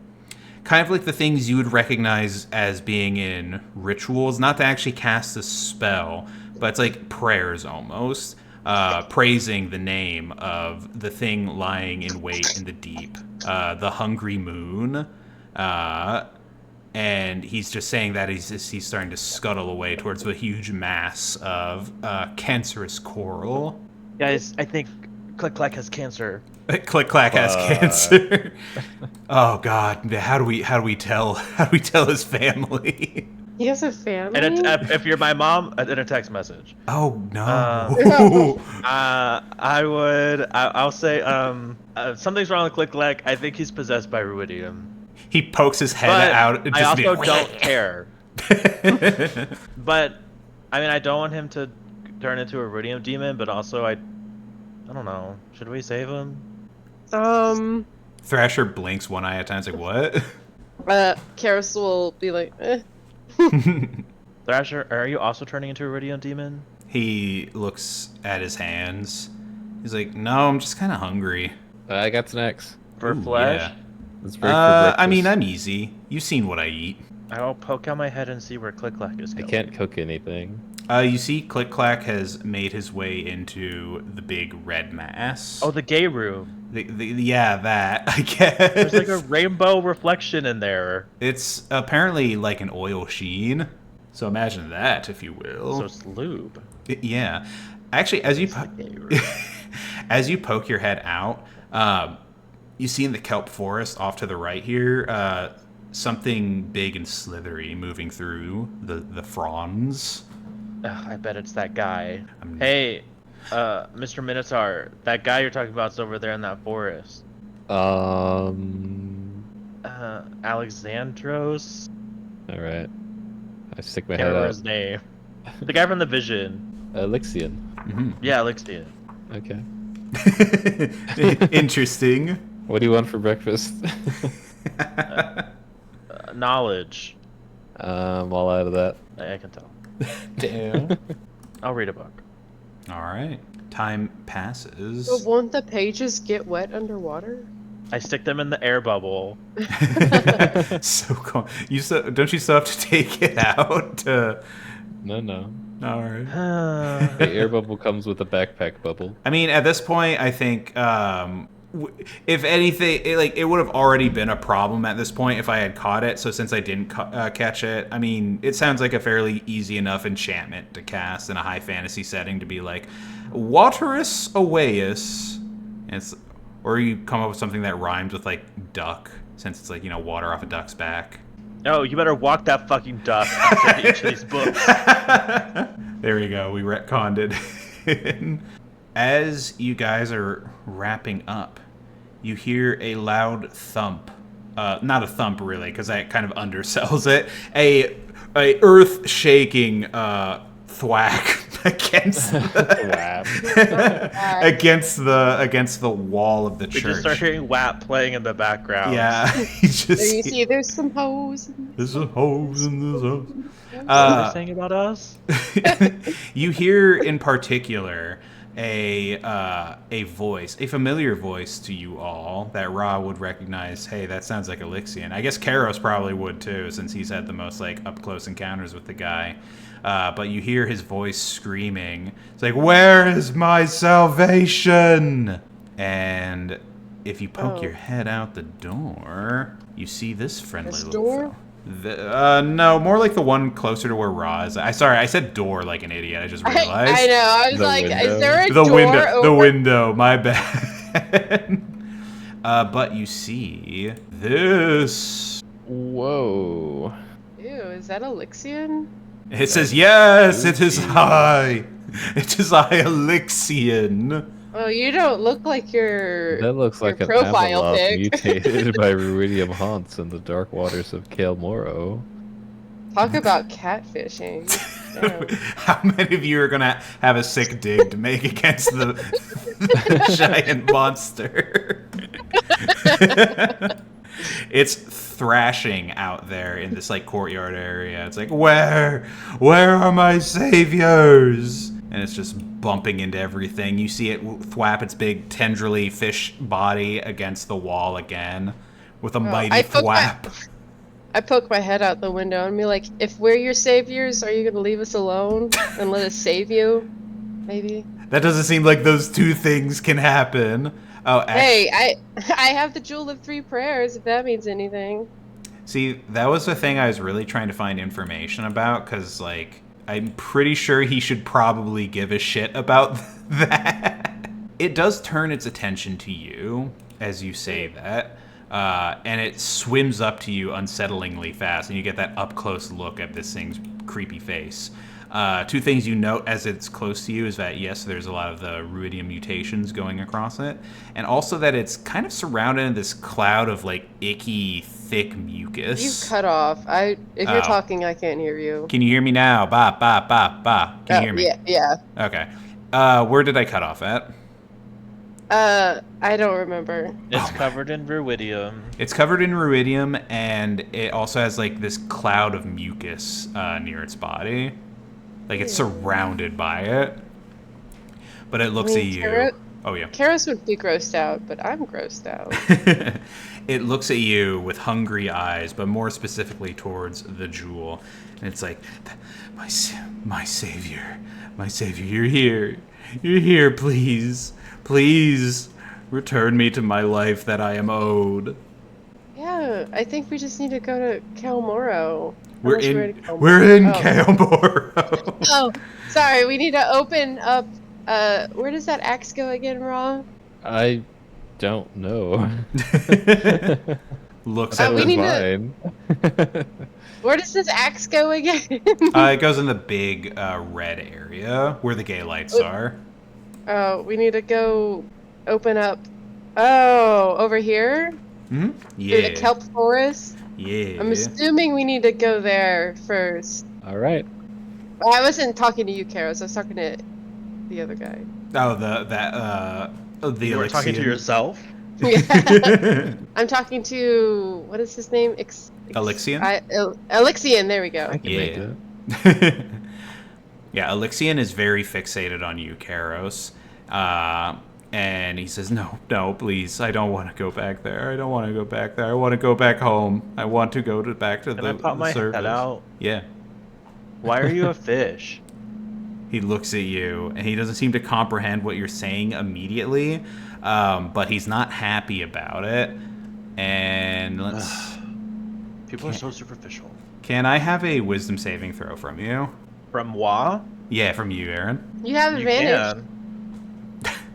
of like the things you would recognize as being in rituals, not to actually cast a spell, but it's like prayers almost, praising the name of the thing lying in wait in the deep, the hungry moon. And he's just saying that he's starting to scuttle away towards the huge mass of cancerous coral. Guys, I think Click Clack has cancer. Click Clack has cancer. Oh God, how do we tell his family? He has a family. And if you're my mom, in a text message. Oh no. I'll say something's wrong with Click Clack. I think he's possessed by Ruidium. He pokes his head But out. And I just also don't care. But I mean, I don't want him to turn into a Ruidium demon. But also, I don't know. Should we save him? Thrasher blinks one eye at a time. It's like, what? Karis will be like, eh. Thrasher, are you also turning into a Ruidium demon? He looks at his hands. He's like, no, I'm just kind of hungry. I got snacks. For Ooh, flesh? yeah. Let's break for breakfast. I mean, I'm easy. You've seen what I eat. I'll poke out my head and see where Click Clack is I going. can't cook anything. You see, Click Clack has made his way into the big red mass. Oh, the gay room. Yeah, that, I guess. There's like a rainbow reflection in there. It's apparently like an oil sheen. So imagine that, if you will. So it's lube. Yeah. Actually, as you It's the gay room. as you poke your head out, you see in the kelp forest off to the right here, something big and slithery moving through the fronds. Ugh, I bet it's that guy. I'm- Hey, Mr. Minotaur, that guy you're talking about's over there in that forest. Alexandros? Alright. I stick my Can't head remember out. his name. The guy from the Vision. Elixion. Mhm. Yeah, Elixion. Okay. Interesting. What do you want for breakfast? Knowledge. All out of that. I can tell. Damn. I'll read a book. All right. Time passes. But won't the pages get wet underwater? I stick them in the air bubble. So cool. Don't you still have to take it out? No. All right. The air bubble comes with a backpack bubble. I mean, at this point, I think if anything, it would have already been a problem at this point if I had caught it. So since I didn't catch it, I mean, it sounds like a fairly easy enough enchantment to cast in a high fantasy setting to be like, Waterus Awayus. Or you come up with something that rhymes with like duck, since it's like, water off a duck's back. Oh, you better walk that fucking duck into each of these books. There we go. We retconned it. As you guys are wrapping up, you hear a loud thump. Not a thump, really, because that kind of undersells it. A earth-shaking thwack against against the wall of the We church. just start hearing WAP playing in the background. Yeah, you just There you see, there's some hoes. There's a hose in this house. What are they saying about us? You hear in particular a voice, a familiar voice to you all that Ra would recognize. Hey, that sounds like Elixion. I guess Karos probably would too, since he's had the most like up close encounters with the guy. but you hear his voice screaming. It's like, "Where is my salvation?" And if you poke your head out the door, you see this friendly This little door? no, more like the one closer to where Ra is. I said door like an idiot. I just realized. I know. I was The like, window. is there a The door window. over? The window. My bad. But you see this. Whoa. Ew, is that Elixion? It says, "Yes, it is spooky. I. It is I, Elixion." Oh, you don't look like your That looks like an profile Avalok pic. mutated by Ruidium haunts in the dark waters of Kael Moro. Talk about catfishing. Damn. How many of you are gonna have a sick dig to make against the giant monster? It's thrashing out there in this like courtyard area. It's like, where are my saviors? And it's just bumping into everything. You see it thwap its big tendrily fish body against the wall again with a mighty thwap. I poke my head out the window and be like, if we're your saviors, are you going to leave us alone and let us save you? Maybe. That doesn't seem like those two things can happen. Oh, Hey, I have the Jewel of Three Prayers, if that means anything. see, that was the thing I was really trying to find information about, because, like, I'm pretty sure he should probably give a shit about that. It does turn its attention to you as you say that, and it swims up to you unsettlingly fast, and you get that up-close look at this thing's creepy face. Two things you note as it's close to you is that, yes, there's a lot of the Ruidium mutations going across it, and also that it's kind of surrounded in this cloud of, like, icky, thick mucus. You cut off. If you're Oh. talking, I can't hear you. Can you hear me now? Ba, ba, ba, ba. Can you hear me? Yeah. Okay. Where did I cut off at? I don't remember. It's covered in ruidium. It's covered in ruidium, and it also has, like, this cloud of mucus near its body. Like, it's surrounded by it. But it looks at you. Oh, yeah. Karis would be grossed out, but I'm grossed out. It looks at you with hungry eyes, but more specifically towards the jewel. And it's like, my savior, you're here. You're here, please. Please, return me to my life that I am owed. Yeah, I think we just need to go to Kael Moro. We're Unless in Kael Kael Moro. Oh, sorry, we need to open up, where does that axe go again, Ra? I don't know. Looks That at we was need mine. Where does this axe go again? it goes in the big red area where the gay lights are. Oh, we need to go open up. Oh, over here? Hmm? Through Yeah. the kelp forest? Yeah. I'm assuming we need to go there first. All right. I wasn't talking to you, Karos. I was talking to the other guy. Oh, the You were talking to Elixion. yourself? Yeah. I'm talking to, what is his name? Elixion? Elixion, there we go. I can make Yeah. that. Yeah, Elixion is very fixated on you, Karos. And he says, no, please, I don't want to go back there. I don't want to go back there. I want to go back home. I want to go back to Can the I pop my surface. head out? Yeah. Why are you a fish? He looks at you, and he doesn't seem to comprehend what you're saying immediately, but he's not happy about it. And let's... People are so superficial. Can I have a wisdom saving throw from you? From moi? Yeah, from you, Aaron. You have You advantage, can.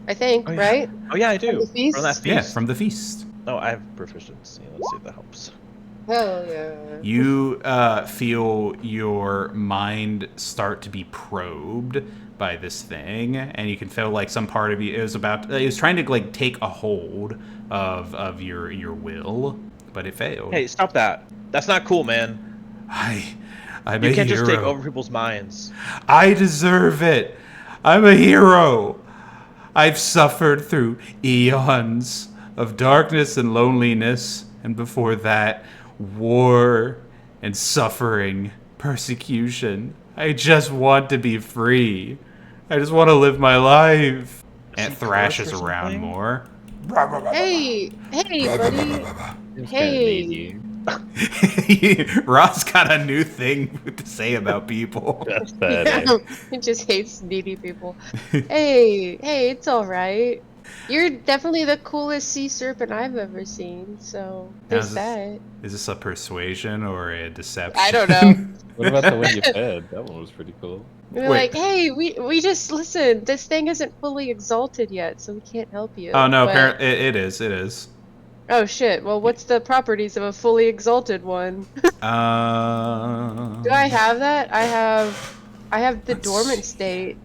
I think, Oh, yeah. right? Oh yeah, I From do. the feast? From that feast. Yeah, from the feast. Oh, I have proficiency. Let's see if that helps. Hell yeah. You feel your mind start to be probed by this thing, and you can feel like some part of you it was trying to like take a hold of your will, but it failed. Hey, stop that. That's not cool, man. I'm You a can't hero. just take over people's minds. I deserve it. I'm a hero. I've suffered through eons of darkness and loneliness, and before that, war and suffering, persecution. I just want to be free. I just want to live my life. And it Is he thrashes cursed or around something? more. Hey, buddy. Seems Hey. kinda needy. Ross got a new thing to say about people. That's bad. Yeah, he just hates needy people. Hey, it's all right. You're definitely the coolest sea serpent I've ever seen, so there's that. Is this a persuasion or a deception? I don't know. What about the one you fed? That one was pretty cool. We're Wait. like, hey, we just listen. This thing isn't fully exalted yet, so we can't help you. Oh no, But- apparently it is. It is. Oh shit. Well, what's the properties of a fully exalted one? Do I have that? I have the Let's dormant see. state.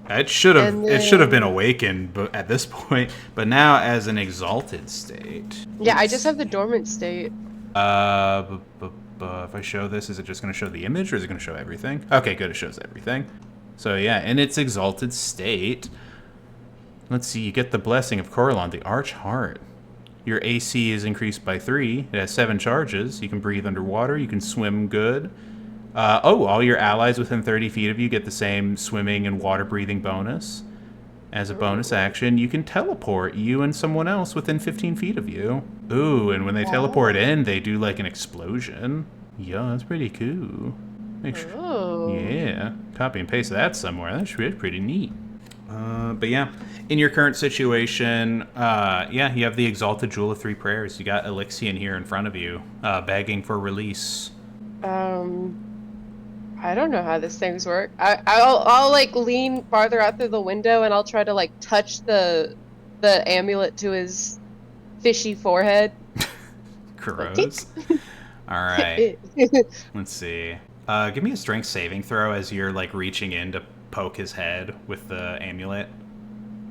It should have. And It should have been then- awakened, but at this point. But now as an exalted state. Yeah, I just have the dormant state. If I show this, is it just going to show the image, or is it going to show everything? Okay, good. It shows everything. So yeah, in its exalted state, let's see. You get the blessing of Coralon, the Arch Heart. Your AC is increased by 3. It has 7 charges. You can breathe underwater. You can swim good. All your allies within 30 feet of you get the same swimming and water breathing bonus. As a bonus action, you can teleport you and someone else within 15 feet of you. Ooh, and when they teleport in, they do like an explosion. Yeah, that's pretty cool. Make sure. Oh. Yeah, copy and paste that somewhere. That's pretty neat. But yeah, in your current situation, yeah, you have the Exalted Jewel of 3 Prayers. You got Elixion here in front of you, begging for release. I don't know how this thing's work. I'll like lean farther out through the window and I'll try to like touch the amulet to his fishy forehead. Gross. All right, let's see. Give me a strength saving throw as you're like reaching in to poke his head with the amulet,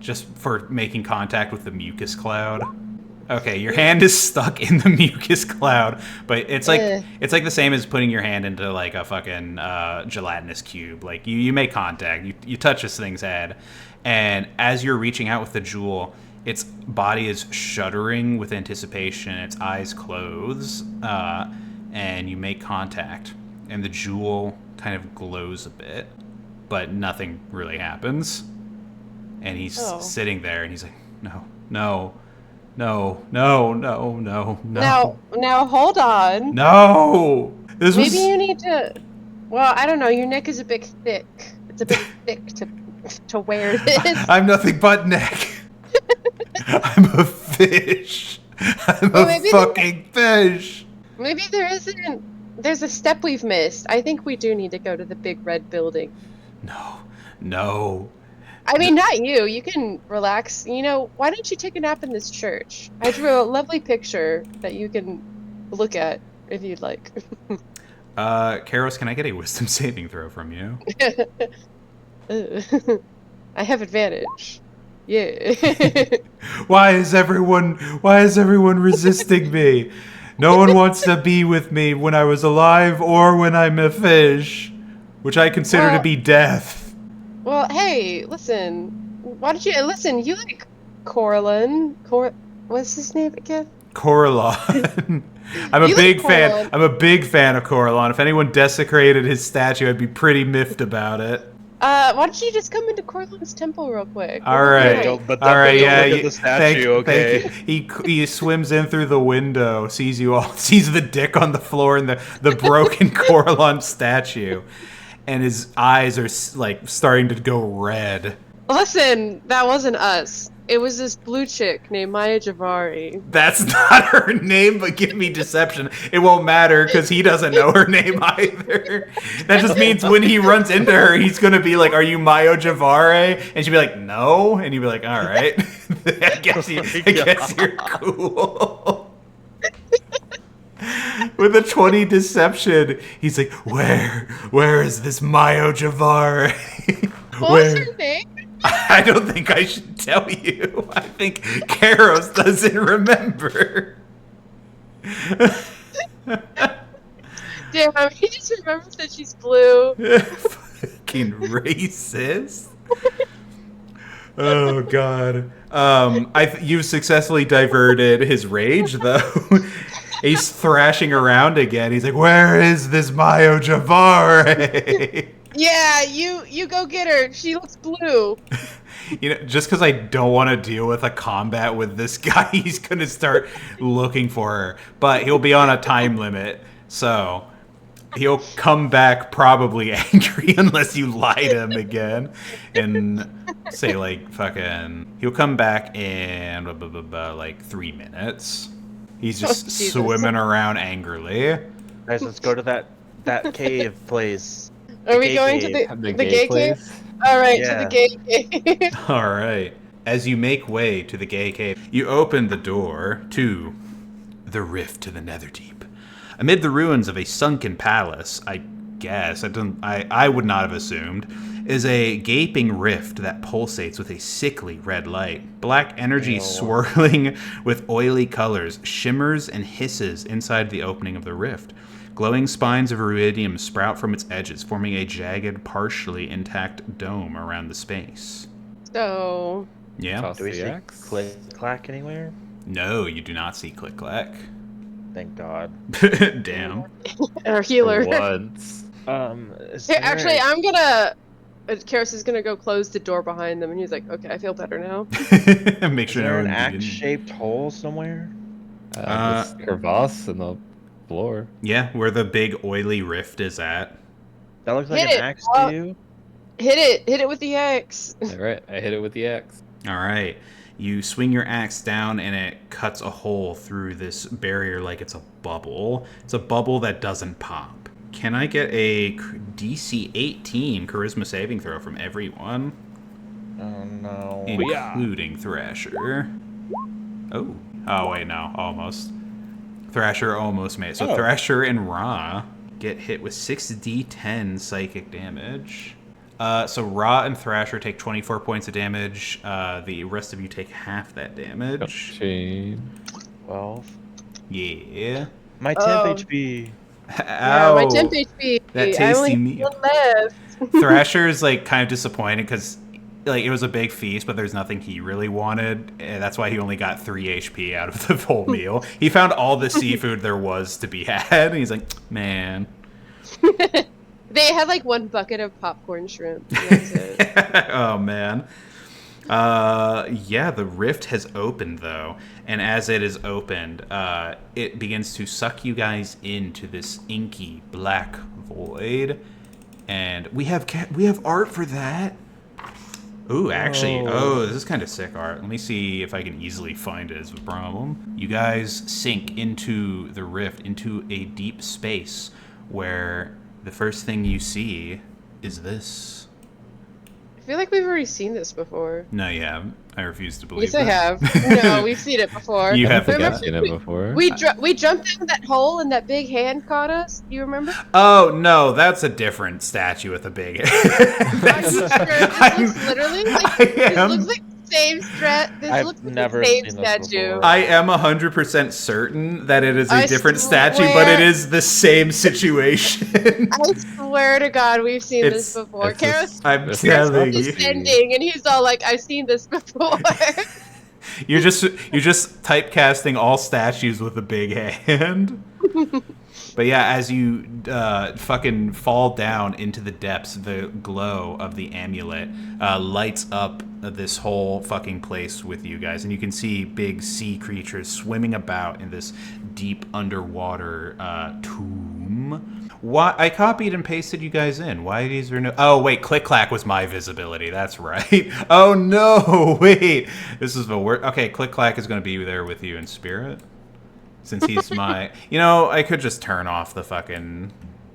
just for making contact with the mucus cloud. Okay, your hand is stuck in the mucus cloud, but it's like the same as putting your hand into like a fucking gelatinous cube. Like you make contact, you touch this thing's head, and as you're reaching out with the jewel, its body is shuddering with anticipation. Its eyes close, and you make contact, and the jewel kind of glows a bit, but nothing really happens. And he's sitting there, and he's like, no. Now hold on. No! This was... Maybe you need to. Well, I don't know. Your neck is a bit thick. It's a bit thick to wear this. I'm nothing but neck. I'm a fish. I'm Well, a maybe fucking fish. Maybe there isn't. There's a step we've missed. I think we do need to go to the big red building. No. I mean, not you. You can relax. You know, why don't you take a nap in this church? I drew a lovely picture that you can look at if you'd like. Karos, can I get a wisdom saving throw from you? I have advantage. Yeah. Why is everyone resisting me? No one wants to be with me when I was alive or when I'm a fish, which I consider to be death. Well, hey, listen. Why don't you listen? You like Coralon? What's his name again? Coralon. I'm a You big like fan. Coralon. I'm a big fan of Coralon. If anyone desecrated his statue, I'd be pretty miffed about it. Why don't you just come into Coralon's temple real quick? All right. Don't look All right, yeah. at the statue, okay? Thank you. He swims in through the window, sees you all, sees the dick on the floor and the broken Coralon statue, and his eyes are like starting to go red. Listen, that wasn't us. It was this blue chick named Maya Javari. That's not her name, but give me deception. It won't matter because he doesn't know her name either. That just means when he runs into her, he's gonna be like, "Are you Mayo Javare?" And she'd be like, "No," and he'd be like, "All right." I guess you're cool. With a 20 deception, he's like, "Where is this Mayo Javare?" What was her name? I don't think I should tell you. I think Karos doesn't remember. Damn, he just remembers that she's blue. Fucking racist. Oh god. You've successfully diverted his rage though. He's thrashing around again. He's like, "Where is this Mayo Javare?" Yeah, you go get her. She looks blue. You know, just because I don't want to deal with a combat with this guy, he's gonna start looking for her. But he'll be on a time limit, so he'll come back probably angry unless you lie to him again. And say like fucking, he'll come back in like 3 minutes. He's just Jesus. swimming around angrily. Guys, let's go to that cave place. Are we gay going cave. to The the gay gay place? cave? All right, Yeah. to the gay cave. All right. As you make way to the gay cave, you open the door to the rift to the Netherdeep. Amid the ruins of a sunken palace, I guess, I would not have assumed, is a gaping rift that pulsates with a sickly red light. Black energy Ew. swirling with oily colors shimmers and hisses inside the opening of the rift. Glowing spines of iridium sprout from its edges, forming a jagged, partially intact dome around the space. So, Yeah? Toss Do we the see axe? click clack anywhere? No, you do not see click clack. Thank God. Damn. our healer. For once. Is Here, there actually, a- I'm gonna. Karis is gonna go close the door behind them, and he's like, "Okay, I feel better now." Make is sure no there an one axe-shaped hole somewhere? This crevasse in the floor. Yeah, where the big oily rift is at. That looks like Hit an it. axe Oh. to you. Hit it with the axe. Alright, I hit it with the axe. All right. You swing your axe down and it cuts a hole through this barrier like it's a bubble. It's a bubble that doesn't pop. Can I get a DC 18 charisma saving throw from everyone, Oh no. including Thrasher? Oh. Oh, wait, no. Almost. Thrasher almost made it. So Oh. Thrasher and Ra get hit with 6d10 psychic damage. So Ra and Thrasher take 24 points of damage. The rest of you take half that damage. Shame. 12. Yeah. My temp Oh. HP. Yeah, my temp HP. That I tasty only have meat. one left. Thrasher's like kind of disappointed because like it was a big feast, but there's nothing he really wanted. And that's why he only got 3 HP out of the whole meal. He found all the seafood there was to be had, and he's like, man. They had like one bucket of popcorn shrimp. And that's it. Oh man. Yeah, the rift has opened though, and as it is opened, it begins to suck you guys into this inky black void, and we have art for that. Ooh, actually, this is kind of sick art. Let me see if I can easily find it as a problem. You guys sink into the rift, into a deep space where the first thing you see is this. I feel like we've already seen this before. No, you haven't. I refuse to believe Yes, I that. have. No, we've seen it before. You I have don't think Remember- I've seen it before. We jumped into that hole and that big hand caught us. Do you remember? Oh, no, that's a different statue with a big Are you sure? This looks literally like I this am. looks like the same This I've looks like never the same seen this statue. before. I am 100% certain that it is a I different swear- statue, but it is the same situation. I swear to God, we've seen It's- this before. it's just- Karis I'm This is telling not you. descending, and he's all like, "I've seen this before." You're just typecasting all statues with a big hand. But yeah, as you fucking fall down into the depths, the glow of the amulet lights up this whole fucking place with you guys, and you can see big sea creatures swimming about in this deep underwater tomb. Why I copied and pasted you guys in. Why is there no? Oh wait, click clack was my visibility. That's right. Oh no, wait. This is the word. Okay, click clack is going to be there with you in spirit, since he's my. You know, I could just turn off the fucking Where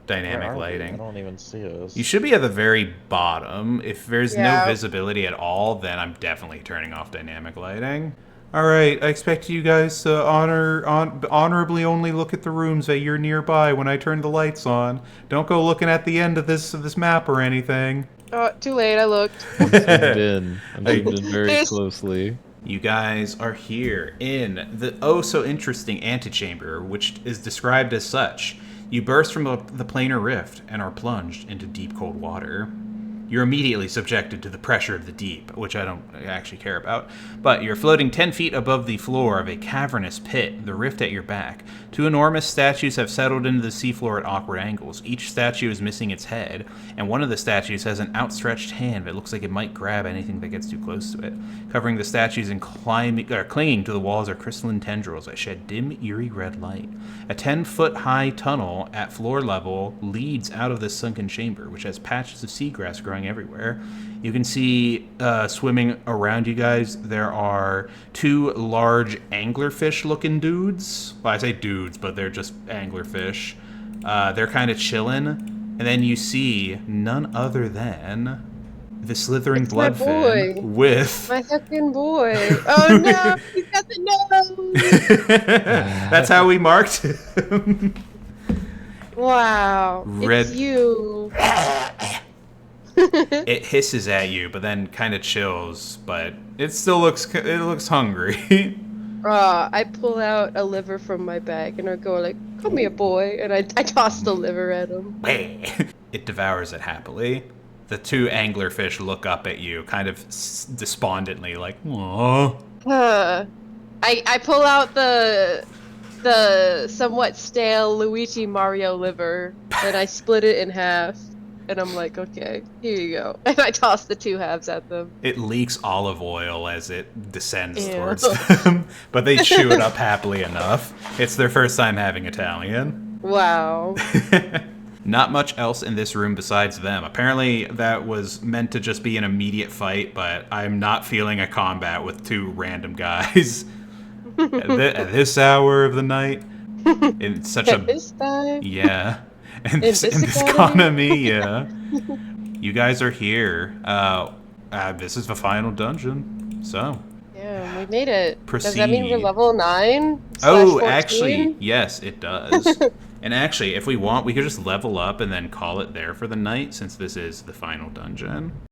dynamic are we? lighting. I don't even see us. You should be at the very bottom. If there's Yeah. no visibility at all, then I'm definitely turning off dynamic lighting. All right, I expect you guys to honorably only look at the rooms that you're nearby when I turn the lights on. Don't go looking at the end of this map or anything. Oh, too late. I looked. I'm zoomed in. I'm zoomed in very There's- closely. You guys are here in the so interesting antechamber, which is described as such. You burst from the planar rift and are plunged into deep cold water. you're immediately subjected to the pressure of the deep, which I don't actually care about. But you're floating 10 feet above the floor of a cavernous pit, the rift at your back. 2 enormous statues have settled into the seafloor at awkward angles. Each statue is missing its head, and one of the statues has an outstretched hand that looks like it might grab anything that gets too close to it. Covering the statues and clinging to the walls are crystalline tendrils that shed dim, eerie red light. A 10-foot-high tunnel at floor level leads out of this sunken chamber, which has patches of seagrass growing everywhere. You can see swimming around you guys, there are 2 large anglerfish-looking dudes. Well, I say dudes, but they're just anglerfish. They're kind of chilling. And then you see none other than the slithering It's my bloodfin boy. with... My fucking boy. Oh no, he's got the nose. That's how we marked him. Wow. Red- It's you. It hisses at you, but then kind of chills. But it still looks hungry. I pull out a liver from my bag and I go like, "Come here, boy," and I toss the liver at him. It devours it happily. The 2 anglerfish look up at you, kind of despondently, like, "Aww." I pull out the somewhat stale Luigi Mario liver and I split it in half. And I'm like, okay, here you go. And I toss the 2 halves at them. It leaks olive oil as it descends Ew. towards them, but they chew it up happily enough. It's their first time having Italian. Wow. Not much else in this room besides them. Apparently that was meant to just be an immediate fight, but I'm not feeling a combat with 2 random guys at this hour of the night. It's such At this time. yeah. In this this economy, yeah. You guys are here. This is the final dungeon. So. Yeah, we made it. Does that mean we're Proceed. level 9? Oh, /14? actually, yes, it does. And actually, if we want, we could just level up and then call it there for the night, since this is the final dungeon.